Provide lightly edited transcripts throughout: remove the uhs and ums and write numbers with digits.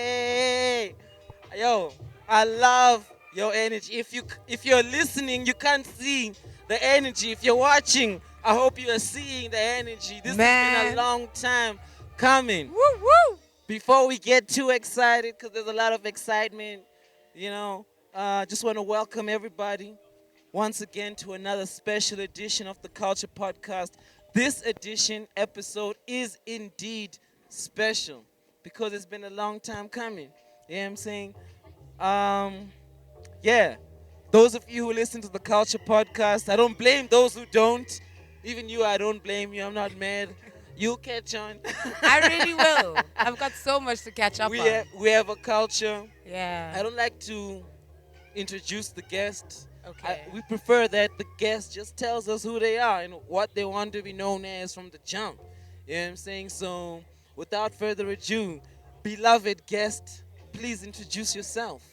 Hey, yo, I love your energy. If you're listening, you can't see the energy. If you're watching, I hope you are seeing the energy. This has been a Man. long time coming. Woo woo. Before we get too excited, because there's a lot of excitement, just want to welcome everybody once again to another special edition of the Culture Podcast. This edition episode is indeed special because it's been a long time coming. You know what I'm saying? Um, yeah. Those of you who listen to the Culture Podcast, I don't blame those who don't. Even you, I don't blame you. I'm not mad. You'll catch on. I really will. I've got so much to catch up we on. have, we have a culture. Yeah. I don't like to introduce the guest. Okay. We prefer that the guest just tells us who they are and what they want to be known as from the jump. You know what I'm saying? So, without further ado, beloved guest, please introduce yourself.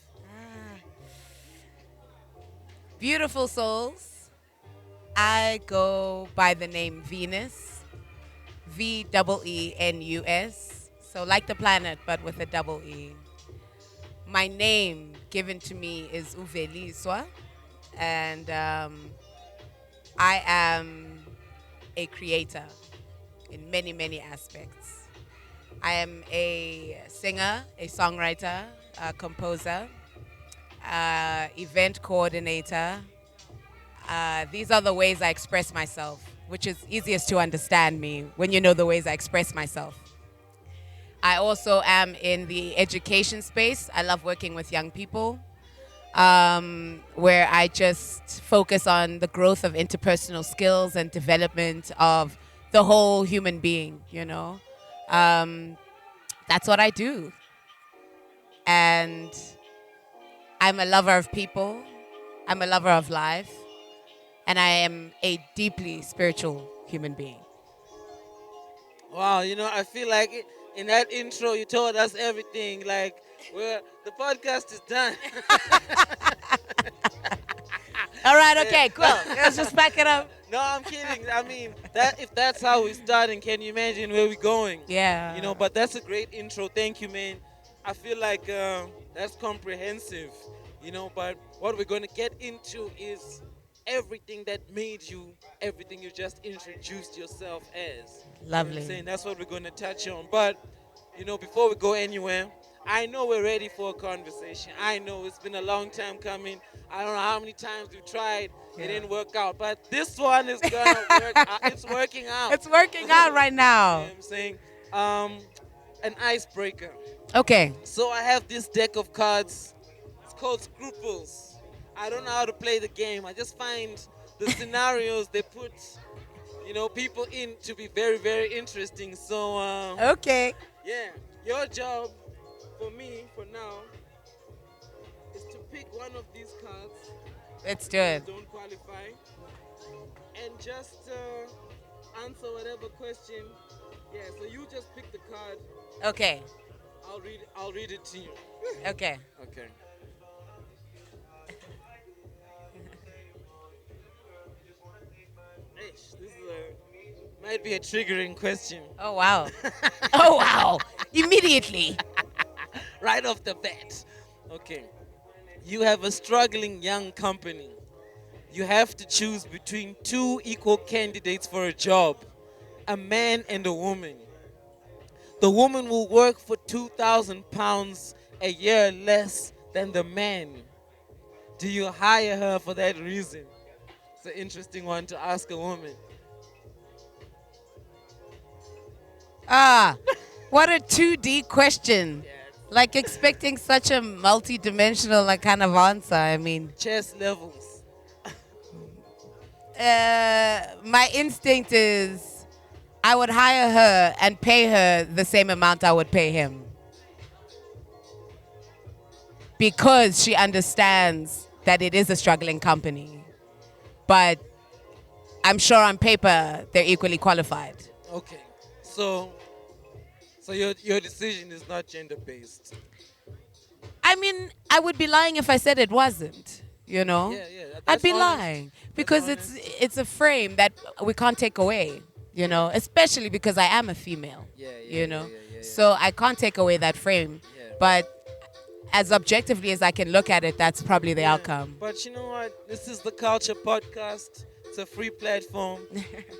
Beautiful souls. I go by the name Veenus. Venus. So like the planet, but with a double E. My name given to me is Uveliswa. And I am a creator in many, many aspects. I am a singer, a songwriter, a composer, event coordinator. These are the ways I express myself, which is easiest to understand me when you know the ways I express myself. I also am in the education space. I love working with young people, where I just focus on the growth of interpersonal skills and development of the whole human being, you know. That's what I do. And I'm a lover of people. I'm a lover of life. And I am a deeply spiritual human being. Wow, I feel like in that intro you told us everything. Like, the podcast is done. All right, okay, cool. Let's just back it up. No, I'm kidding. I mean, that if that's how we're starting, can you imagine where we're going? Yeah. But that's a great intro. Thank you, man. I feel like that's comprehensive, but what we're going to get into is everything that made you, everything you just introduced yourself as. Lovely. I'm saying that's what we're going to touch on. But, before we go anywhere, I know we're ready for a conversation. I know it's been a long time coming. I don't know how many times we've tried. Yeah. It didn't work out. But this one is going to work out. It's working out. It's working out right You now. know what I'm saying? Um, an icebreaker. Okay. So I have this deck of cards. It's called Scruples. I don't know how to play the game. I just find the scenarios they put, people in to be very, very interesting. So, Okay. yeah, your job for me for now is to pick one of these cards. Let's do it. Don't qualify, and just answer whatever question. Yeah, so you just pick the card. Okay. I'll read it to you. Okay. Okay. Ish, might be a triggering question. Oh, wow. Oh, wow. Immediately. Right off the bat. Okay. You have a struggling young company. You have to choose between two equal candidates for a job, a man and a woman. The woman will work for 2,000 pounds a year less than the man. Do you hire her for that reason? It's an interesting one to ask a woman. Ah, what a 2D question. Like expecting such a multi-dimensional kind of answer. I mean, Chess levels. my instinct is I would hire her and pay her the same amount I would pay him. Because she understands that it is a struggling company. But I'm sure on paper they're equally qualified. Okay. So your decision is not gender based. I mean, I would be lying if I said it wasn't, you know? Yeah, yeah. I'd be honest. lying because honest. it's a frame that we can't take away. you know, especially because I am a female, Yeah, yeah, you yeah, know. yeah, yeah, yeah. So I can't take away that frame. Yeah. But as objectively as I can look at it, that's probably the Yeah. outcome. But you know what? This is the Culture Podcast. It's a free platform.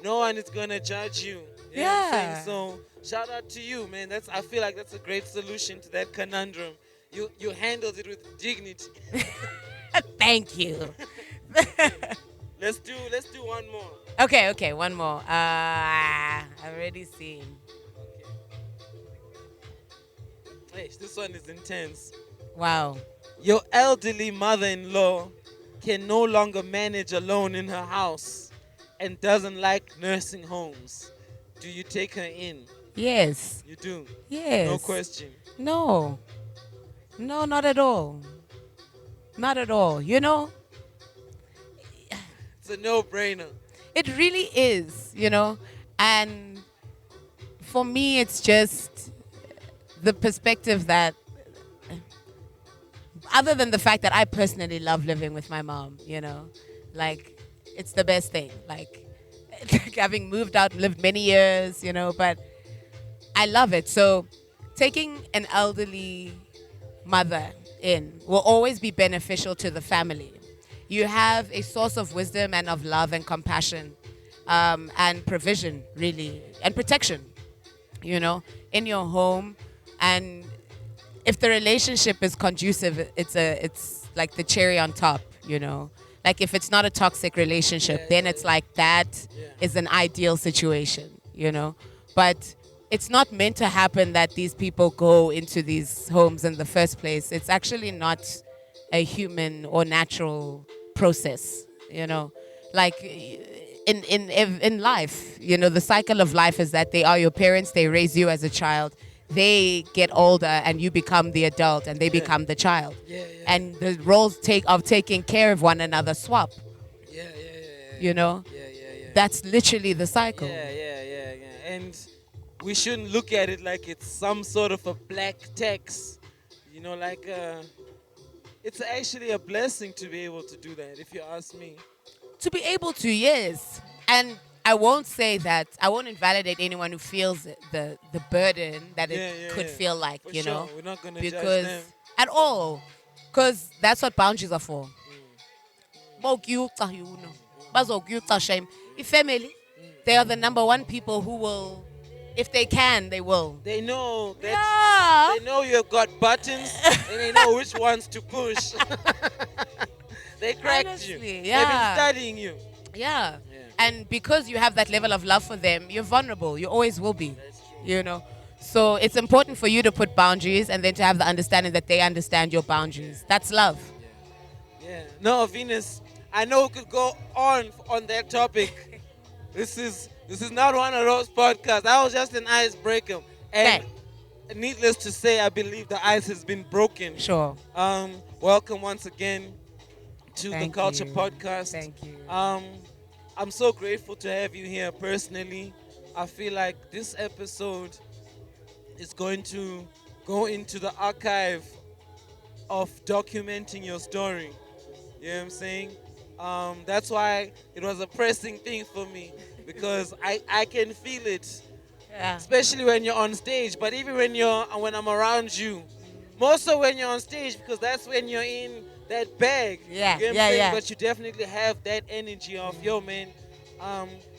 No one is gonna judge you. You know what I'm saying? Yeah. So shout out to you, man. I feel like that's a great solution to that conundrum. You handled it with dignity. Thank you. Let's do one more. Okay, one more. I've already seen. Okay. Hey, this one is intense. Wow. Your elderly mother-in-law can no longer manage alone in her house and doesn't like nursing homes. Do you take her in? Yes. You do. Yes. No question. No. No, not at all. Not at all. You know, It's a no-brainer. it really is, you know. And for me, it's just the perspective that, other than the fact that I personally love living with my mom, you know, like, it's the best thing. Like having moved out, lived many years, you know, but I love it. So taking an elderly mother in will always be beneficial to the family. You have a source of wisdom and of love and compassion, and provision, really, and protection, you know, in your home. And if the relationship is conducive, it's like the cherry on top, you know. Like if it's not a toxic relationship, then it's like that is an ideal situation, you know. But it's not meant to happen that these people go into these homes in the first place. It's actually not a human or natural process, you know. Like in life, you know, the cycle of life is that they are your parents, they raise you as a child, they get older and you become the adult and they become the child. And the roles of taking care of one another swap, you know. That's literally the cycle. Yeah. And we shouldn't look at it like it's some sort of a black tax. You know, like it's actually a blessing to be able to do that, if you ask me. To be able to, yes. And I won't say that, I won't invalidate anyone who feels the burden that it could feel like, For you sure. know. We're not gonna Because judge them. at all. Because that's what boundaries are for. Shame. If family, they are the number one people who will, if they can, they will. They know that Yeah. they know you've got buttons and they know which ones to push. They cracked you. Honestly, They've yeah. been studying you. Yeah. Yeah. And because you have that level of love for them, you're vulnerable. You always will be. You know. So it's important for you to put boundaries and then to have the understanding that they understand your boundaries. That's love. Yeah. No, Venus, I know we could go on that topic. This is not one of those podcasts. That was just an icebreaker. And needless to say, I believe the ice has been broken. Sure. Welcome once again to Thank the Culture you. Podcast. Thank you. I'm so grateful to have you here personally. I feel like this episode is going to go into the archive of documenting your story. You know what I'm saying? That's why it was a pressing thing for me, because I can feel it, Yeah. especially when you're on stage, but even when I'm around you, more so when you're on stage, because that's when you're in that bag. Yeah, You know what I'm yeah, saying? yeah. But you definitely have that energy of, yo, man,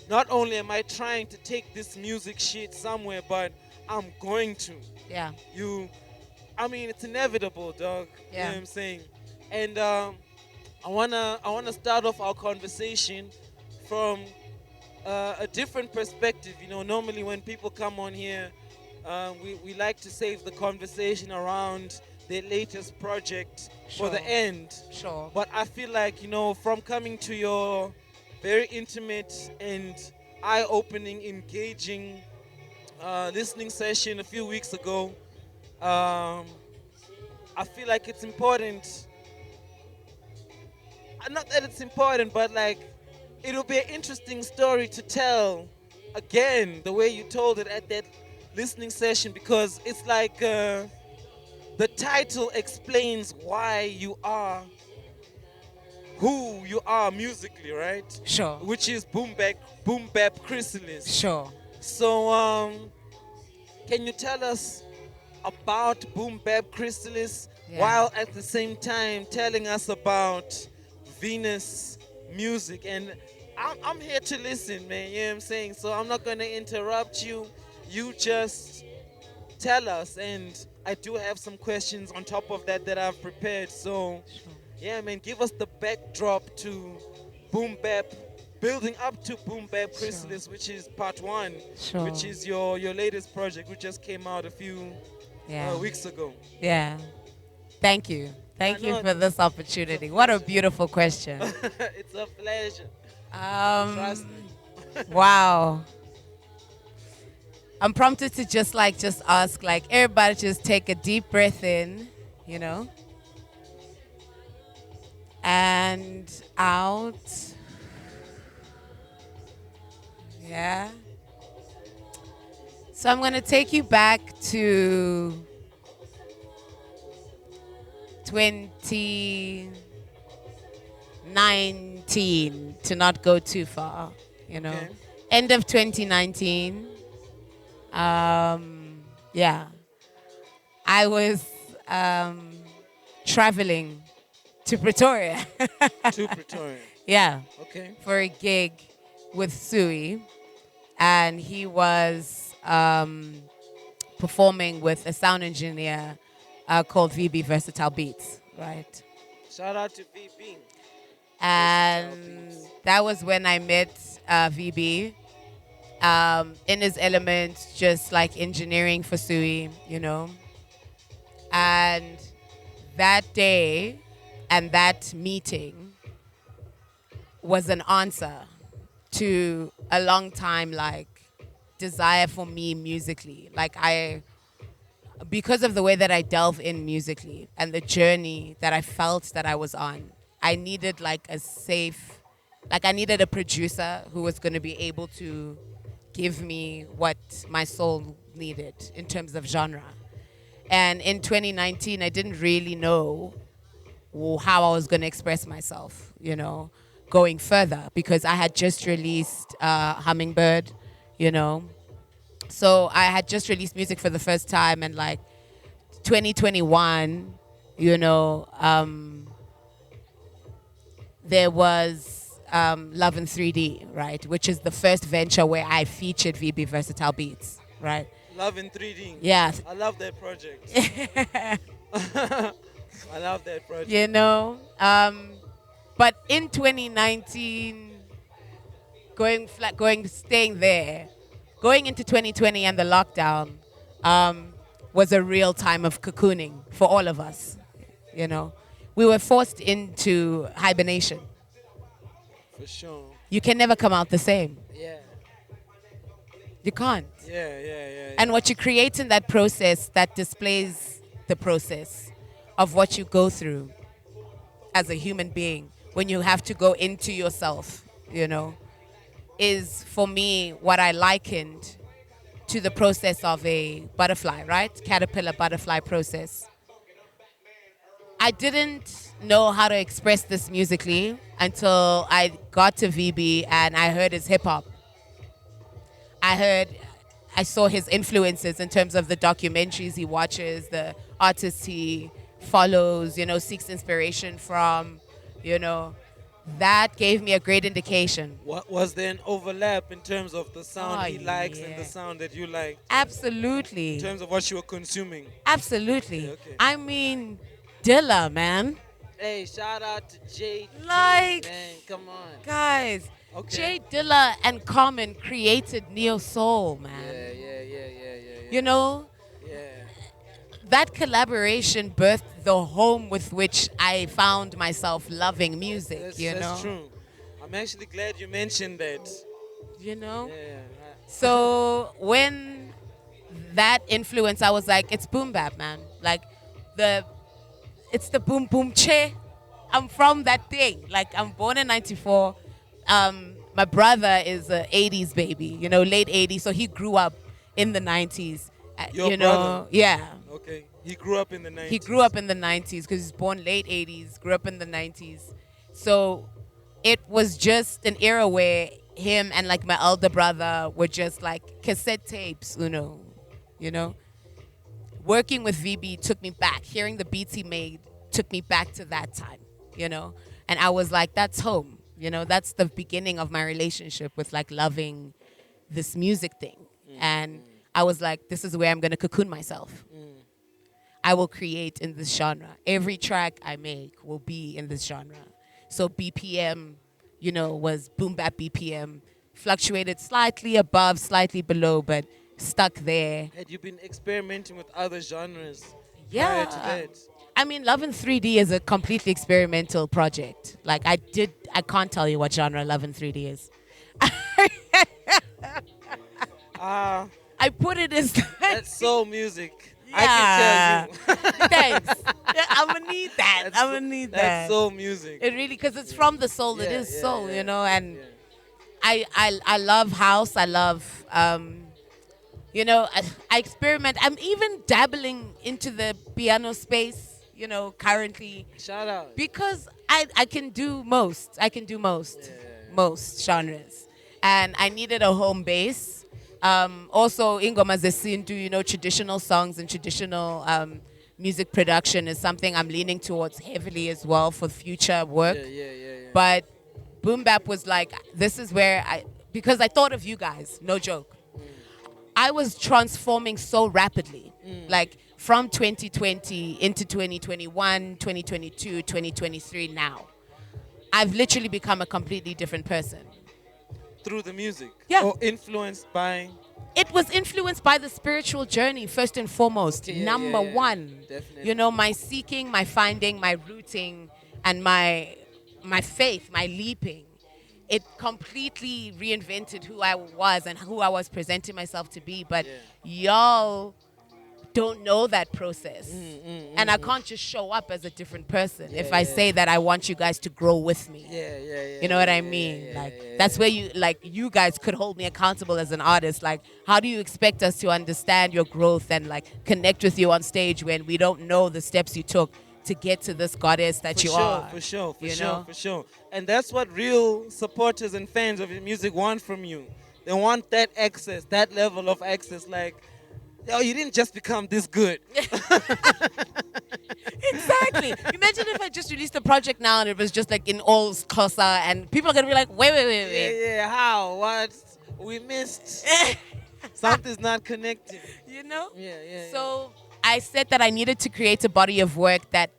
not only am I trying to take this music shit somewhere, but I'm going to. Yeah. It's inevitable, dog. You know Yeah. what I'm saying? And I wanna start off our conversation from a different perspective. You know, normally when people come on here, we like to save the conversation around their latest project for the Sure. end. Sure. But I feel like, you know, from coming to your very intimate and eye-opening, engaging listening session a few weeks ago, I feel like it's important. Not that it's important, but like it'll be an interesting story to tell again the way you told it at that listening session, because it's like the title explains why you are who you are musically, right? Sure. Which is Boombap Chrysallis. Sure. So can you tell us about Boombap Chrysallis Yeah. while at the same time telling us about Venus music? And I'm here to listen, man. You know what I'm saying? So I'm not gonna interrupt you. You just tell us, and I do have some questions on top of that that I've prepared. So Sure. yeah, man, give us the backdrop to Boom Bap, building up to Boom Bap Sure. Chrysalis, which is part one, Sure. which is your latest project, which just came out a few Yeah. weeks ago. Yeah. Thank you. I Thank you know for this opportunity. What a beautiful question. it's a pleasure. Trust Um, me. wow. I'm prompted to just ask like everybody just take a deep breath in, you know, and out. Yeah. So I'm going to take you back to 2019 to not go too far, you know. Okay. End of 2019. Yeah. I was traveling to Pretoria. To Pretoria. Yeah, Okay. for a gig with Sui, and he was performing with a sound engineer called VB Versatile Beats, right? Shout out to VB. And Beats. that was when I met VB in his element, just like engineering for Sui, you know. And that day and that meeting was an answer to a long time like desire for me musically. Like because of the way that I delve in musically and the journey that I felt that I was on, I needed like I needed a producer who was going to be able to give me what my soul needed in terms of genre. And in 2019, I didn't really know how I was going to express myself, you know, going further because I had just released Hummingbird, you know. So I had just released music for the first time, and like 2021, you know, there was Love in 3D, right, which is the first venture where I featured VB Versatile Beats, right? Love in 3D. Yeah. I love that project. I love that project. You know, but in 2019, staying there, going into 2020 and the lockdown, was a real time of cocooning for all of us. You know, we were forced into hibernation. For sure. You can never come out the same. Yeah. You can't. Yeah. And what you create in that process that displays the process of what you go through as a human being when you have to go into yourself, you know, is for me what I likened to the process of a butterfly, right? Caterpillar butterfly process. I didn't know how to express this musically until I got to VB and I heard his hip hop. I saw his influences in terms of the documentaries he watches, the artists he follows, you know, seeks inspiration from, you know. That gave me a great indication. What was there an overlap in terms of the sound Oh, he likes and yeah. the sound that you like? Absolutely. In terms of what you were consuming. Absolutely. Okay. I mean, Dilla, man. Hey, shout out to Jay. Like, Man, come on. guys, Okay. Jay Dilla and Common created Neo Soul, man. Yeah. You know, Yeah. that collaboration birthed the home with which I found myself loving music, That's true. I'm actually glad you mentioned that. You know? Yeah. So when that influence, I was like, it's boom bap, man. Like it's the boom boom che. I'm from that thing. Like I'm born in '94. My brother is a '80s baby, you know, late '80s. So he grew up in the '90s. Your you know, brother? yeah. Okay. He grew up in the 90s. He grew up in the '90s because he's born late '80s. Grew up in the '90s, So it was just an era where him and like my elder brother were just like cassette tapes, you know. Working with VB took me back. Hearing the beats he made took me back to that time, you know. And I was like, that's home, That's the beginning of my relationship with like loving this music thing. And I was like, this is where I'm gonna cocoon myself. I will create in this genre. Every track I make will be in this genre. So BPM, was boom bap BPM, fluctuated slightly above, slightly below, but stuck there. Had you been experimenting with other genres prior Yeah. to that? I mean, Love in 3D is a completely experimental project. Like I can't tell you what genre Love in 3D is. Ah, I put it as that's soul music. Yeah. I can tell you. Thanks. Yeah, I'm gonna need that. That's I'm so- gonna need That's that. soul music. It really, because it's from the soul. It Yeah, is yeah, soul, yeah, and yeah. I love house. I love, I experiment. I'm even dabbling into the piano space, currently, Shout out. because I can do most. I can do most genres. And I needed a home base. Also, ingoma zesintu, traditional songs and traditional music production is something I'm leaning towards heavily as well for future work. Yeah. But Boom Bap was like, this is where because I thought of you guys, no joke. I was transforming so rapidly, like from 2020 into 2021, 2022, 2023 now. I've literally become a completely different person. Through the music. Yeah. Or influenced by. It was influenced by the spiritual journey, first and foremost. Okay, yeah, Number yeah. one. Definitely. My seeking, my finding, my rooting, and my faith, my leaping. It completely reinvented who I was and who I was presenting myself to be. But y'all don't know that process. And I can't just show up as a different person if I say that I want you guys to grow with me. Yeah. You know what I mean? That's where you guys could hold me accountable as an artist. Like, how do you expect us to understand your growth and like connect with you on stage when we don't know the steps you took to get to this goddess that you are? For sure. You know? And that's what real supporters and fans of your music want from you. They want that access, that level of access. Like, oh, you didn't just become this good. Exactly. Imagine if I just released a project now and it was just like in all Xhosa and people are gonna be like, wait. Yeah. How? What? We missed. Something's not connecting. Yeah. So I said that I needed to create a body of work that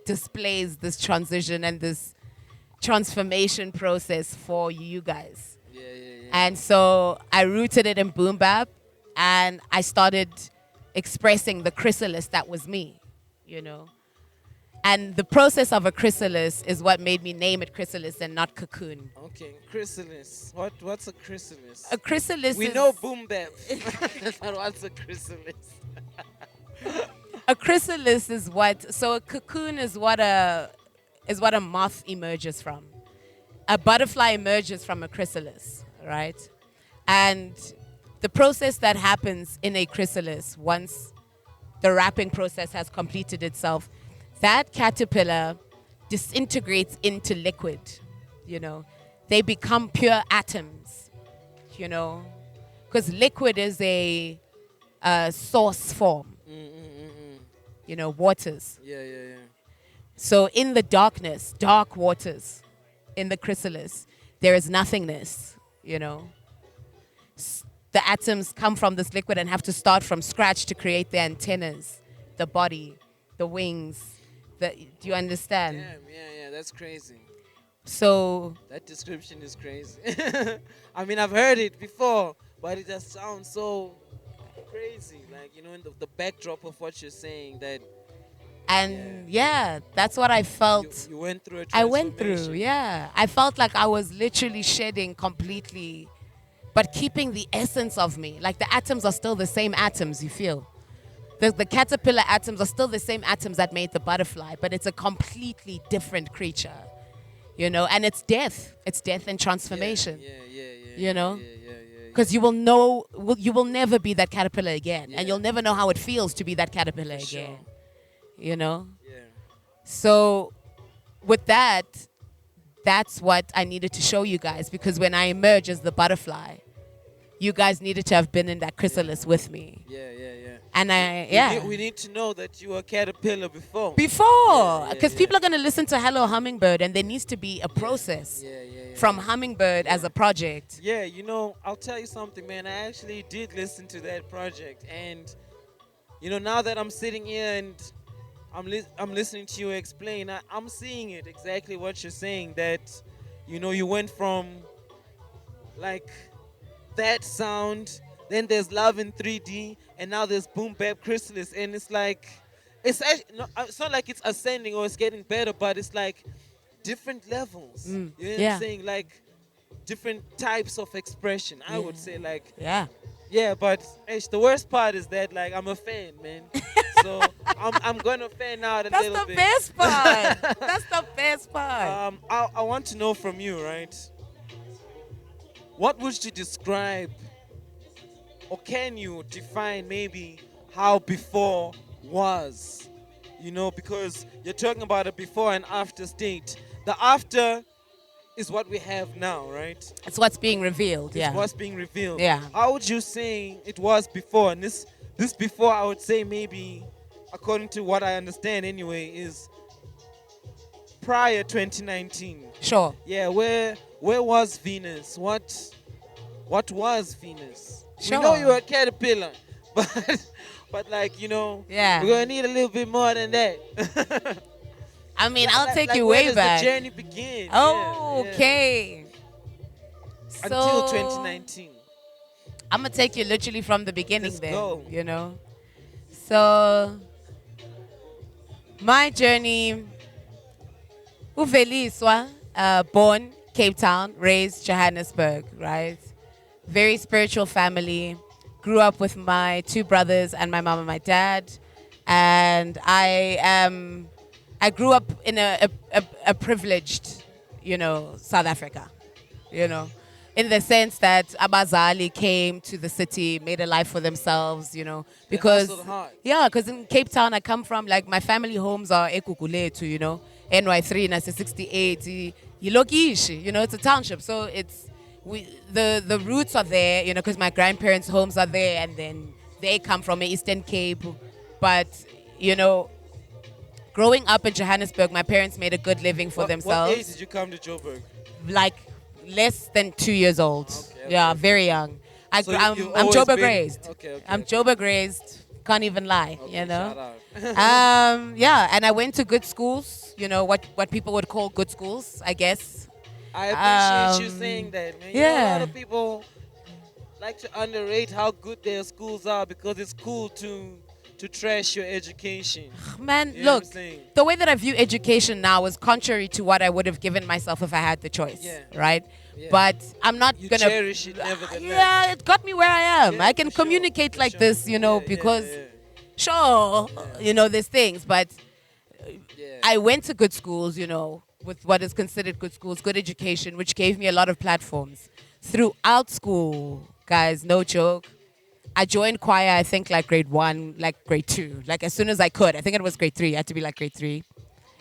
displays this transition and this transformation process for you guys. Yeah. And so I rooted it in boom bap, and I started expressing the chrysalis that was me, And the process of a chrysalis is what made me name it chrysalis and not cocoon. Okay, chrysalis. What's a chrysalis? A chrysalis We is, know boom bap. But what's a chrysalis? a chrysalis is what, so a cocoon is what a moth emerges from. A butterfly emerges from a chrysalis, right? And the process that happens in a chrysalis, once the wrapping process has completed itself, that caterpillar disintegrates into liquid, They become pure atoms, Because liquid is a source form, waters. Yeah. So in the darkness, dark waters, in the chrysalis, there is nothingness, The atoms come from this liquid and have to start from scratch to create the antennas, the body, the wings. Do you understand? Yeah, that's crazy. So That description is crazy. I mean, I've heard it before, but it just sounds so crazy. Like, in the backdrop of what you're saying, that and that's what I felt. you went through a I went through, transformation. I felt like I was literally shedding completely, but keeping the essence of me. Like the atoms are still the same atoms, you feel. The caterpillar atoms are still the same atoms that made the butterfly, but it's a completely different creature, and it's death. It's death and transformation, Yeah. because you will never be that caterpillar again, and you'll never know how it feels to be that caterpillar again, Yeah. So with that, that's what I needed to show you guys, because when I emerge as the butterfly, you guys needed to have been in that chrysalis with me. Yeah, yeah, yeah. And We need to know that you were a caterpillar before. Before, because yeah. people are going to listen to Hello Hummingbird, and there needs to be a process from Hummingbird as a project. Yeah, you know, I'll tell you something, man. I actually did listen to that project, and you know, now that I'm sitting here and I'm listening to you explain, I'm seeing it exactly what you're saying. That, you know, you went from like that sound, then there's Love in 3D, and now there's Boombap Chrysallis, and it's like it's not like it's ascending or it's getting better, but it's like different levels. You know what I'm saying? Like different types of expression. I would say, like, yeah, but the worst part is that, like, I'm a fan, man. So I'm gonna fan out a little bit. That's the best part. That's the best part. I want to know from you, right? What would you describe, or can you define maybe how before was? You know, because you're talking about a before and after state. The after is what we have now, right? It's what's being revealed. It's what's being revealed. Yeah. How would you say it was before? And this before, I would say, maybe, according to what I understand anyway, is prior 2019. Sure. Yeah, where was Veenus? What was Veenus? Sure. We know you were a caterpillar, but like, you know, we're gonna need a little bit more than that. I mean, I'll take you where way does back. the journey begin? Oh, Yeah. okay. Until 2019. I'm gonna take you literally from the beginning. Let's then, go. you know. So my journey, uveliswa, born Cape Town, raised Johannesburg, right? Very spiritual family. Grew up with my two brothers and my mom and my dad, and I grew up in a privileged, you know, South Africa, you know, in the sense that abazali came to the city, made a life for themselves, you know, because in Cape Town I come from, like, my family homes are Ekukuletu, you know, NY3, Nasa 68, Yilokishi, you know, it's a township, so it's the roots are there, you know, because my grandparents' homes are there, and then they come from the Eastern Cape, but, you know, growing up in Johannesburg, my parents made a good living for themselves. What age did you come to Joburg? Like less than 2 years old. Okay. Yeah, very young. I'm Joburg raised. Okay. I'm Joburg raised. Can't even lie, you know. Shout out. Yeah, and I went to good schools. You know what people would call good schools, I guess. I appreciate you saying that, man. You know, a lot of people like to underrate how good their schools are because it's cool to trash your education. Man, you know look, the way that I view education now is contrary to what I would have given myself if I had the choice, right? Yeah. But I'm not you gonna cherish it nevertheless. Yeah, it got me where I am. Yeah, I can communicate like this, you know, because sure, you know, there's things, but I went to good schools, you know, with what is considered good schools, good education, which gave me a lot of platforms throughout school, guys. No joke. I joined choir, I think, like grade 1, like grade 2, like as soon as I could. I think it was grade 3. I had to be like grade 3.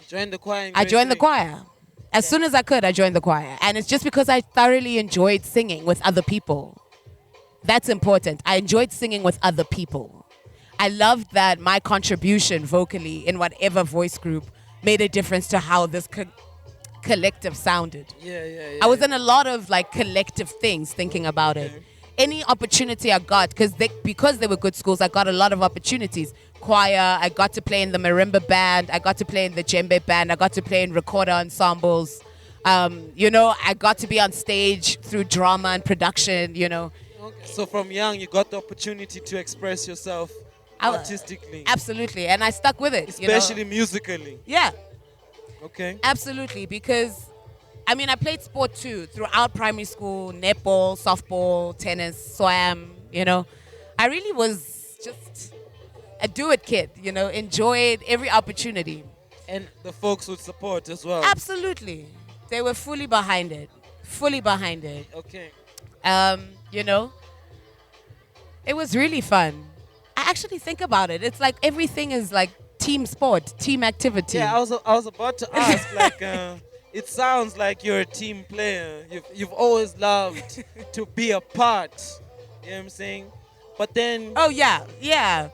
Joined the choir. I joined the choir. As soon as I could, I joined the choir. And it's just because I thoroughly enjoyed singing with other people. That's important. I enjoyed singing with other people. I loved that my contribution vocally in whatever voice group made a difference to how this collective sounded. Yeah. I was in a lot of like collective things thinking about it. Any opportunity I got, because they were good schools, I got a lot of opportunities. Choir, I got to play in the marimba band, I got to play in the djembe band, I got to play in recorder ensembles. You know, I got to be on stage through drama and production, you know. Okay. So from young, you got the opportunity to express yourself artistically. Absolutely, and I stuck with it. Especially musically. Yeah. Okay. Absolutely, because I mean, I played sport too throughout primary school, netball, softball, tennis, swam, you know. I really was just a do-it kid, you know, enjoyed every opportunity. And the folks would support as well. Absolutely. They were fully behind it. Okay. You know, it was really fun. I actually think about it. It's like everything is like team sport, team activity. Yeah, I was about to ask, like, it sounds like you're a team player. You've always loved to be a part. You know what I'm saying? But then, Oh yeah, yeah.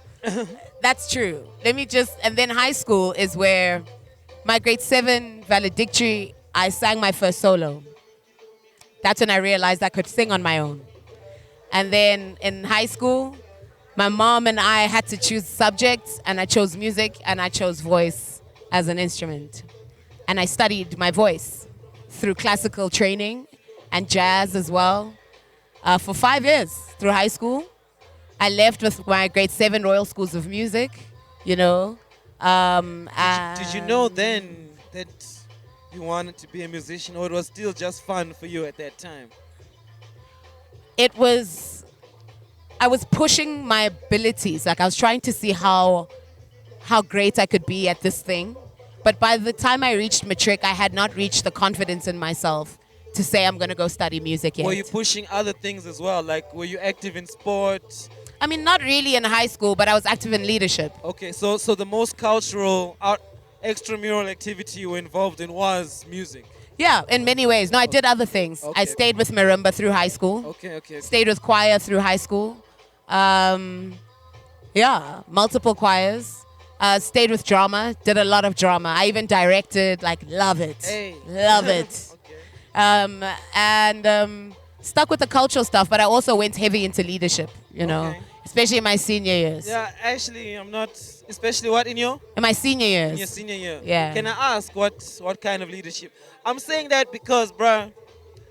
That's true. And then high school is where my grade 7 valedictory, I sang my first solo. That's when I realized I could sing on my own. And then in high school, my mom and I had to choose subjects, and I chose music and I chose voice as an instrument. And I studied my voice through classical training and jazz as well for 5 years through high school. I left with my grade 7 Royal Schools of Music, you know. did you know then that you wanted to be a musician, or it was still just fun for you at that time? I was pushing my abilities. Like I was trying to see how great I could be at this thing. But by the time I reached matric, I had not reached the confidence in myself to say I'm going to go study music yet. Were you pushing other things as well? Like, were you active in sport? I mean, not really in high school, but I was active in leadership. Okay, so the most cultural extramural activity you were involved in was music. Yeah, in many ways. No, I did other things. Okay. I stayed with marimba through high school. Okay. Stayed with choir through high school. Yeah, multiple choirs. Stayed with drama. Did a lot of drama. I even directed. Like, love it. Hey. Love it. Okay. And stuck with the cultural stuff, but I also went heavy into leadership, you know, Okay. especially in my senior years. Yeah, actually, I'm not. Especially what in your In my senior years. senior year? Yeah. Can I ask what kind of leadership? I'm saying that because, bruh,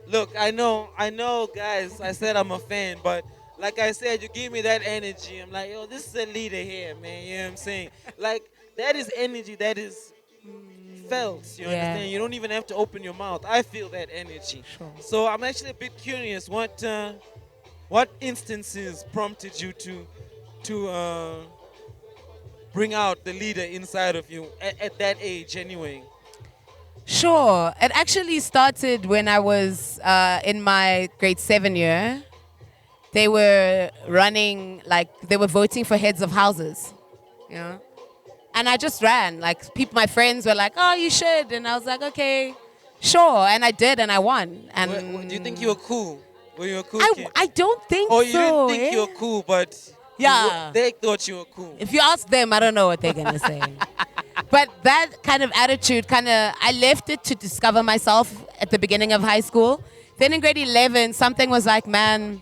look, I know, guys. I said I'm a fan, but like I said, you give me that energy. I'm like, yo, this is a leader here, man. You know what I'm saying? Like, that is energy that is felt. You Yeah. understand? You don't even have to open your mouth. I feel that energy. Sure. So I'm actually a bit curious. What instances prompted you to bring out the leader inside of you at that age, anyway? Sure. It actually started when I was in my grade 7 year. They were running, like, they were voting for heads of houses, you know? And I just ran. Like, my friends were like, oh, you should. And I was like, okay, sure. And I did, and I won. And Do you think you were cool? Were you a cool kid? I don't think Or you so. didn't think eh? you were cool, but Yeah. they thought you were cool. If you ask them, I don't know what they're going to say. But that kind of attitude, I left it to discover myself at the beginning of high school. Then in grade 11, something was like, man,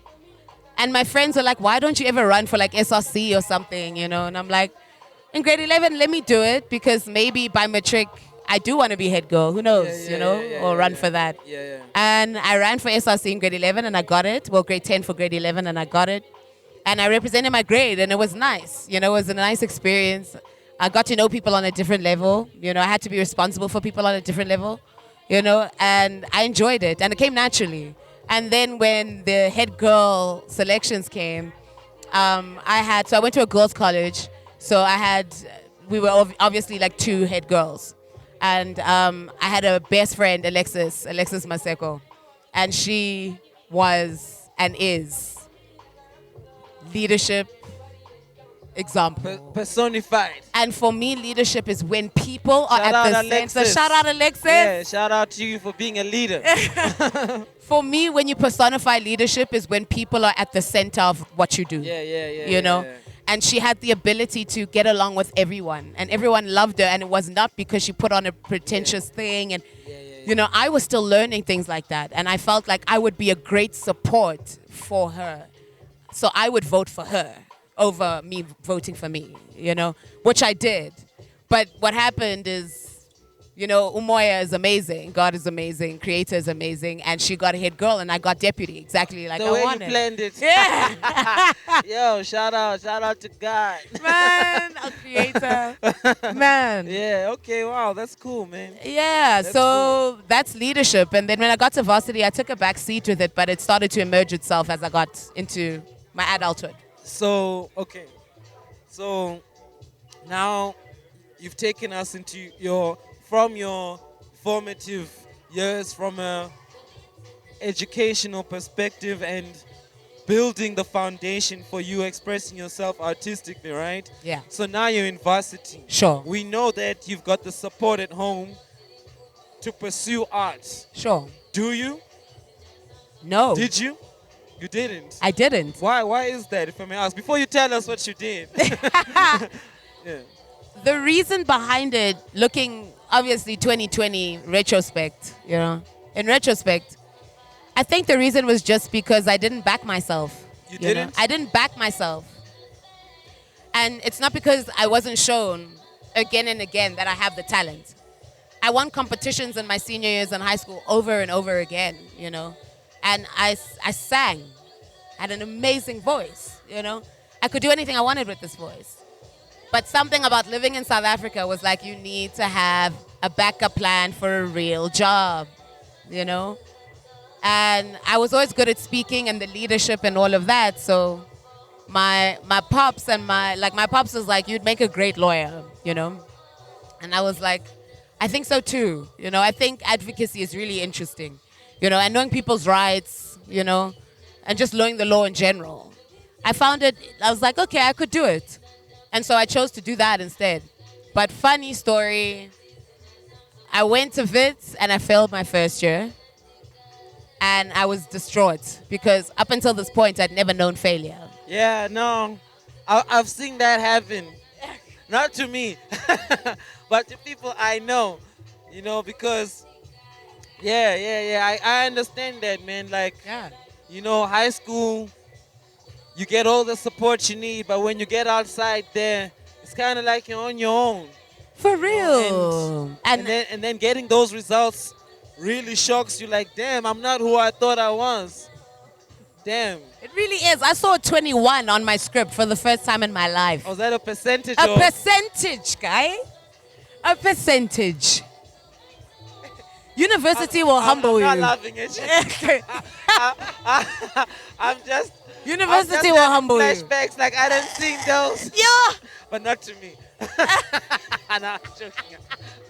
and my friends were like, why don't you ever run for like SRC or something, you know? And I'm like, in grade 11, let me do it, because maybe by matric, I do want to be head girl. Who knows, you know, or run for that. Yeah. And I ran for SRC in grade 11 and I got it. Well, grade 10 for grade 11 and I got it. And I represented my grade and it was nice. You know, it was a nice experience. I got to know people on a different level. You know, I had to be responsible for people on a different level, you know, and I enjoyed it and it came naturally. And then when the head girl selections came, I went to a girls' college. So we were obviously like 2 head girls. And I had a best friend, Alexis Maseko. And she was and is leadership example. Personified. And for me, leadership is when people are Shout at the out center. Alexis. Shout out Alexis. Yeah, shout out to you for being a leader. For me, when you personify leadership is when people are at the center of what you do. Yeah. You know? And she had the ability to get along with everyone. And everyone loved her. And it was not because she put on a pretentious thing. And, you know, I was still learning things like that. And I felt like I would be a great support for her. So I would vote for her over me voting for me, you know, which I did. But what happened is, you know, Umoya is amazing. God is amazing. Creator is amazing. And she got a head girl and I got deputy. Exactly like the I way wanted. you planned it. Yeah. Yo, shout out to God. Man, a creator. Man. Yeah, okay, wow, that's cool, man. Yeah, That's so that's leadership. And then when I got to varsity, I took a back seat with it, but it started to emerge itself as I got into my adulthood. So, okay. So, now you've taken us into from your formative years, from a educational perspective and building the foundation for you expressing yourself artistically, right? Yeah. So now you're in varsity. Sure. We know that you've got the support at home. to pursue arts. Sure. Do you? No. Did you? You didn't. I didn't. Why? Why is that, if I may ask? Before you tell us what you did. Yeah. The reason behind it, looking obviously 2020 retrospect, in retrospect, I think the reason was just because I didn't back myself. You didn't? I didn't back myself. And it's not because I wasn't shown again and again that I have the talent. I won competitions in my senior years in high school over and over again, And I sang, had an amazing voice, I could do anything I wanted with this voice. But something about living in South Africa was like, you need to have a backup plan for a real job, And I was always good at speaking and the leadership and all of that. So my pops and my pops was like, you'd make a great lawyer, And I was like, I think so too. I think advocacy is really interesting, and knowing people's rights, and just knowing the law in general. I found it, I was like, okay, I could do it. And so I chose to do that instead. But funny story, I went to Wits and I failed my first year. And I was distraught because up until this point, I'd never known failure. Yeah, no. I've seen that happen. Not to me, but to people I know, because, I understand that, man. Like, high school, you get all the support you need, but when you get outside there, it's kind of like you're on your own. For real. And then getting those results really shocks you. Like, damn, I'm not who I thought I was. Damn. It really is. I saw a 21 on my script for the first time in my life. Was that a percentage? A percentage, guy. A percentage. University will humble you. I'm not laughing at you. I'm just... University will humble you. Flashbacks, like I didn't see those. Yeah. But not to me. No,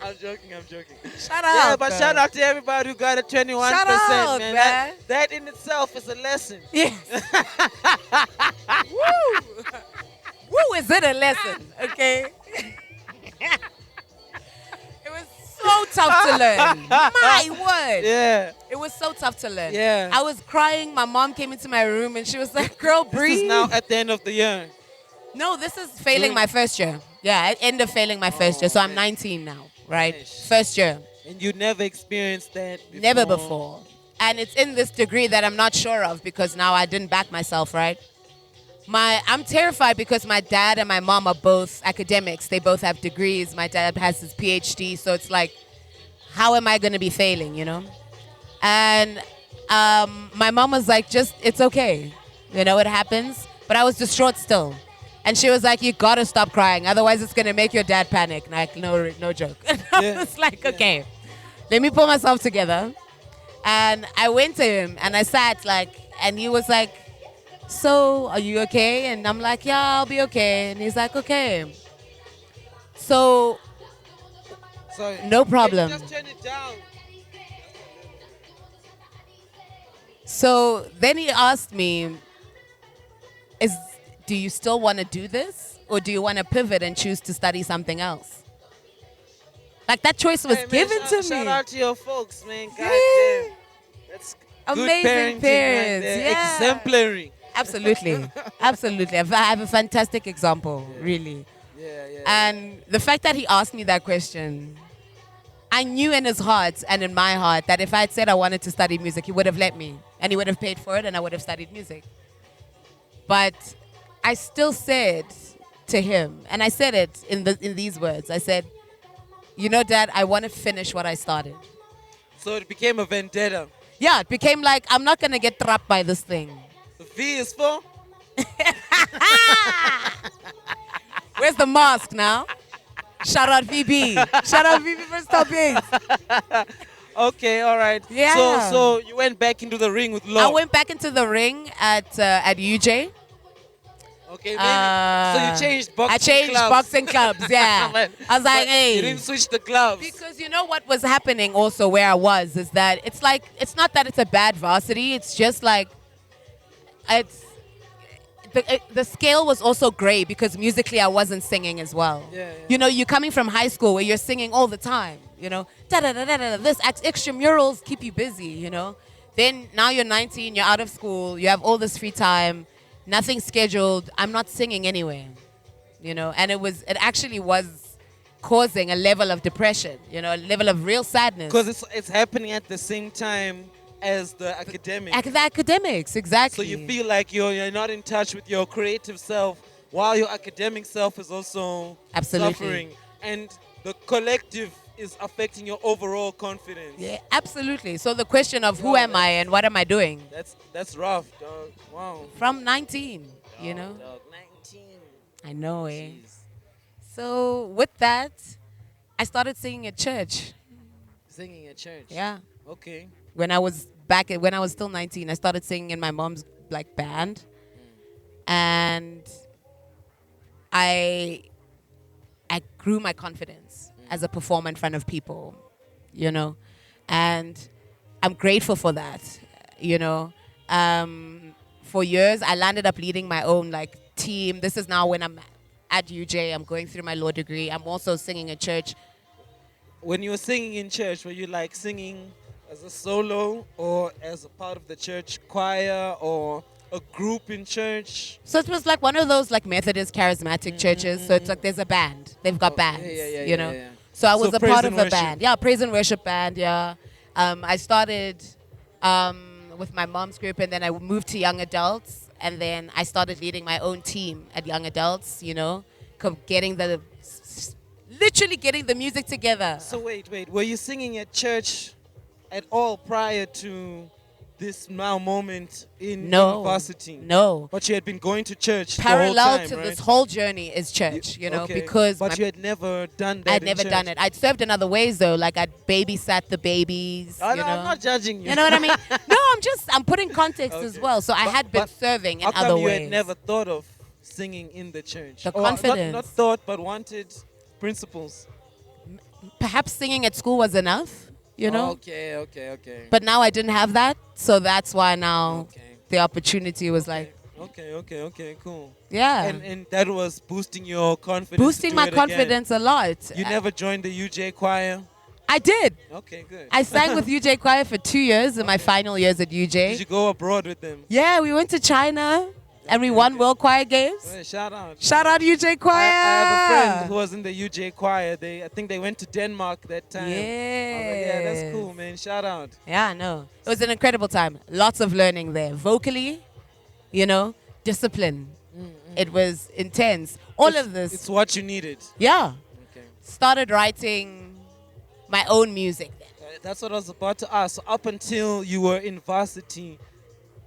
I'm joking. Shut up. Yeah, but shout out to everybody who got a 21%. Shout out, man. That in itself is a lesson. Yes. Woo. Woo, is it a lesson? Okay. It was so tough to learn. My word. Yeah. It was so tough to learn. Yeah. I was crying. My mom came into my room and she was like, girl, breathe. This is now at the end of the year. No, this is failing my first year. Yeah, I end up failing my first year. So I'm 19 now, right? Nice. First year. And you never experienced that before? Never before. And it's in this degree that I'm not sure of because now I didn't back myself, right? I'm terrified because my dad and my mom are both academics. They both have degrees. My dad has his PhD. So it's like, how am I going to be failing, And my mom was like, it's okay. It happens. But I was distraught still. And she was like, you got to stop crying. Otherwise, it's going to make your dad panic. Like, no joke. And I was like, okay, let me pull myself together. And I went to him and I sat and he was like, so are you okay? And I'm like, yeah, I'll be okay. And he's like, okay. So no problem. Just turn it down. So then he asked me, do you still want to do this? Or do you want to pivot and choose to study something else? Like that choice was given to me. Shout out to your folks, man. God Yeah. damn. That's Amazing good parenting parents. right there. Yeah. Exemplary. Absolutely. Absolutely. I have a fantastic example, really. Yeah. And the fact that he asked me that question, I knew in his heart and in my heart that if I had said I wanted to study music, he would have let me. And he would have paid for it and I would have studied music. But I still said to him, and I said it in these words, I said, Dad, I want to finish what I started. So it became a vendetta. Yeah, it became like, I'm not going to get trapped by this thing. The V is for? Where's the mask now? Shout out VB. Shout out VB for stopping. Okay, all right. Yeah. So you went back into the ring with law. I went back into the ring at UJ. Okay, maybe. So you changed boxing clubs. I changed boxing clubs, yeah. I was like, hey. You didn't switch the gloves. Because you know what was happening also where I was is that it's like, it's not that it's a bad varsity. It's just like, the scale was also great because musically I wasn't singing as well. Yeah, yeah. You know, you're coming from high school where you're singing all the time. You know, da da da da da. This extramurals keep you busy. You know, then now you're 19, you're out of school, you have all this free time, nothing scheduled. I'm not singing anyway. You know, and it actually was causing a level of depression. You know, a level of real sadness. Because it's happening at the same time as the academic. The academics, So exactly. you feel like you're not in touch with your creative self while your academic self is also Absolutely. suffering. And the collective is affecting your overall confidence. Yeah, absolutely. So the question of who Wow, am I and what am I doing? That's rough, dog. Wow. From 19, you know? Dog, 19. I know, eh? Jeez. So with that, I started singing at church. Singing at church. Yeah. Okay. When I was still 19, I started singing in my mom's like band. And I grew my confidence as a performer in front of people, you know? And I'm grateful for that, you know? For years, I landed up leading my own like team. This is now when I'm at UJ, I'm going through my law degree. I'm also singing at church. When you were singing in church, were you like singing as a solo or as a part of the church choir or a group in church? So it was like one of those like Methodist charismatic churches. So it's like there's a band. They've got bands, you know. yeah. So I was So a praise part and of a worship. band. Yeah, praise and worship band, yeah. I started with my mom's group and then I moved to young adults and then I started leading my own team at young adults, you know, literally getting the music together. So wait. Were you singing at church at all prior to this now moment in university? No. But you had been going to church Parallel the whole time, to right? this whole journey is church, you know, Okay. because But you had never done that. I'd in never church. done it. I'd served in other ways though, like I'd babysat the babies. Oh, you no, know? I'm not judging you. You know what I mean? No, I'm putting context as Okay. well. So I had been But serving in How come other you ways. had never thought of singing in the church? The Or confidence. Not thought, but wanted principles. Perhaps singing at school was enough, you know? Okay. But now I didn't have that, so that's why now Okay. the opportunity was like, Okay, cool. yeah, And that was boosting your confidence. boosting to do my it again. confidence a lot. You never joined the UJ choir? I did. Okay, good. I sang with UJ Choir for 2 years in my final years at UJ. Did you go abroad with them? Yeah, we went to China and we won World Choir Games. Well, shout out. Shout out UJ Choir. I have a friend who was in the UJ choir. I think they went to Denmark that time. I was like, yeah, that's cool, man. Shout out. Yeah, I know. It was an incredible time. Lots of learning there. Vocally, you know, discipline. It was intense. All of this. It's what you needed. Yeah. Okay. Started writing my own music then. That's what I was about to ask. So up until you were in varsity,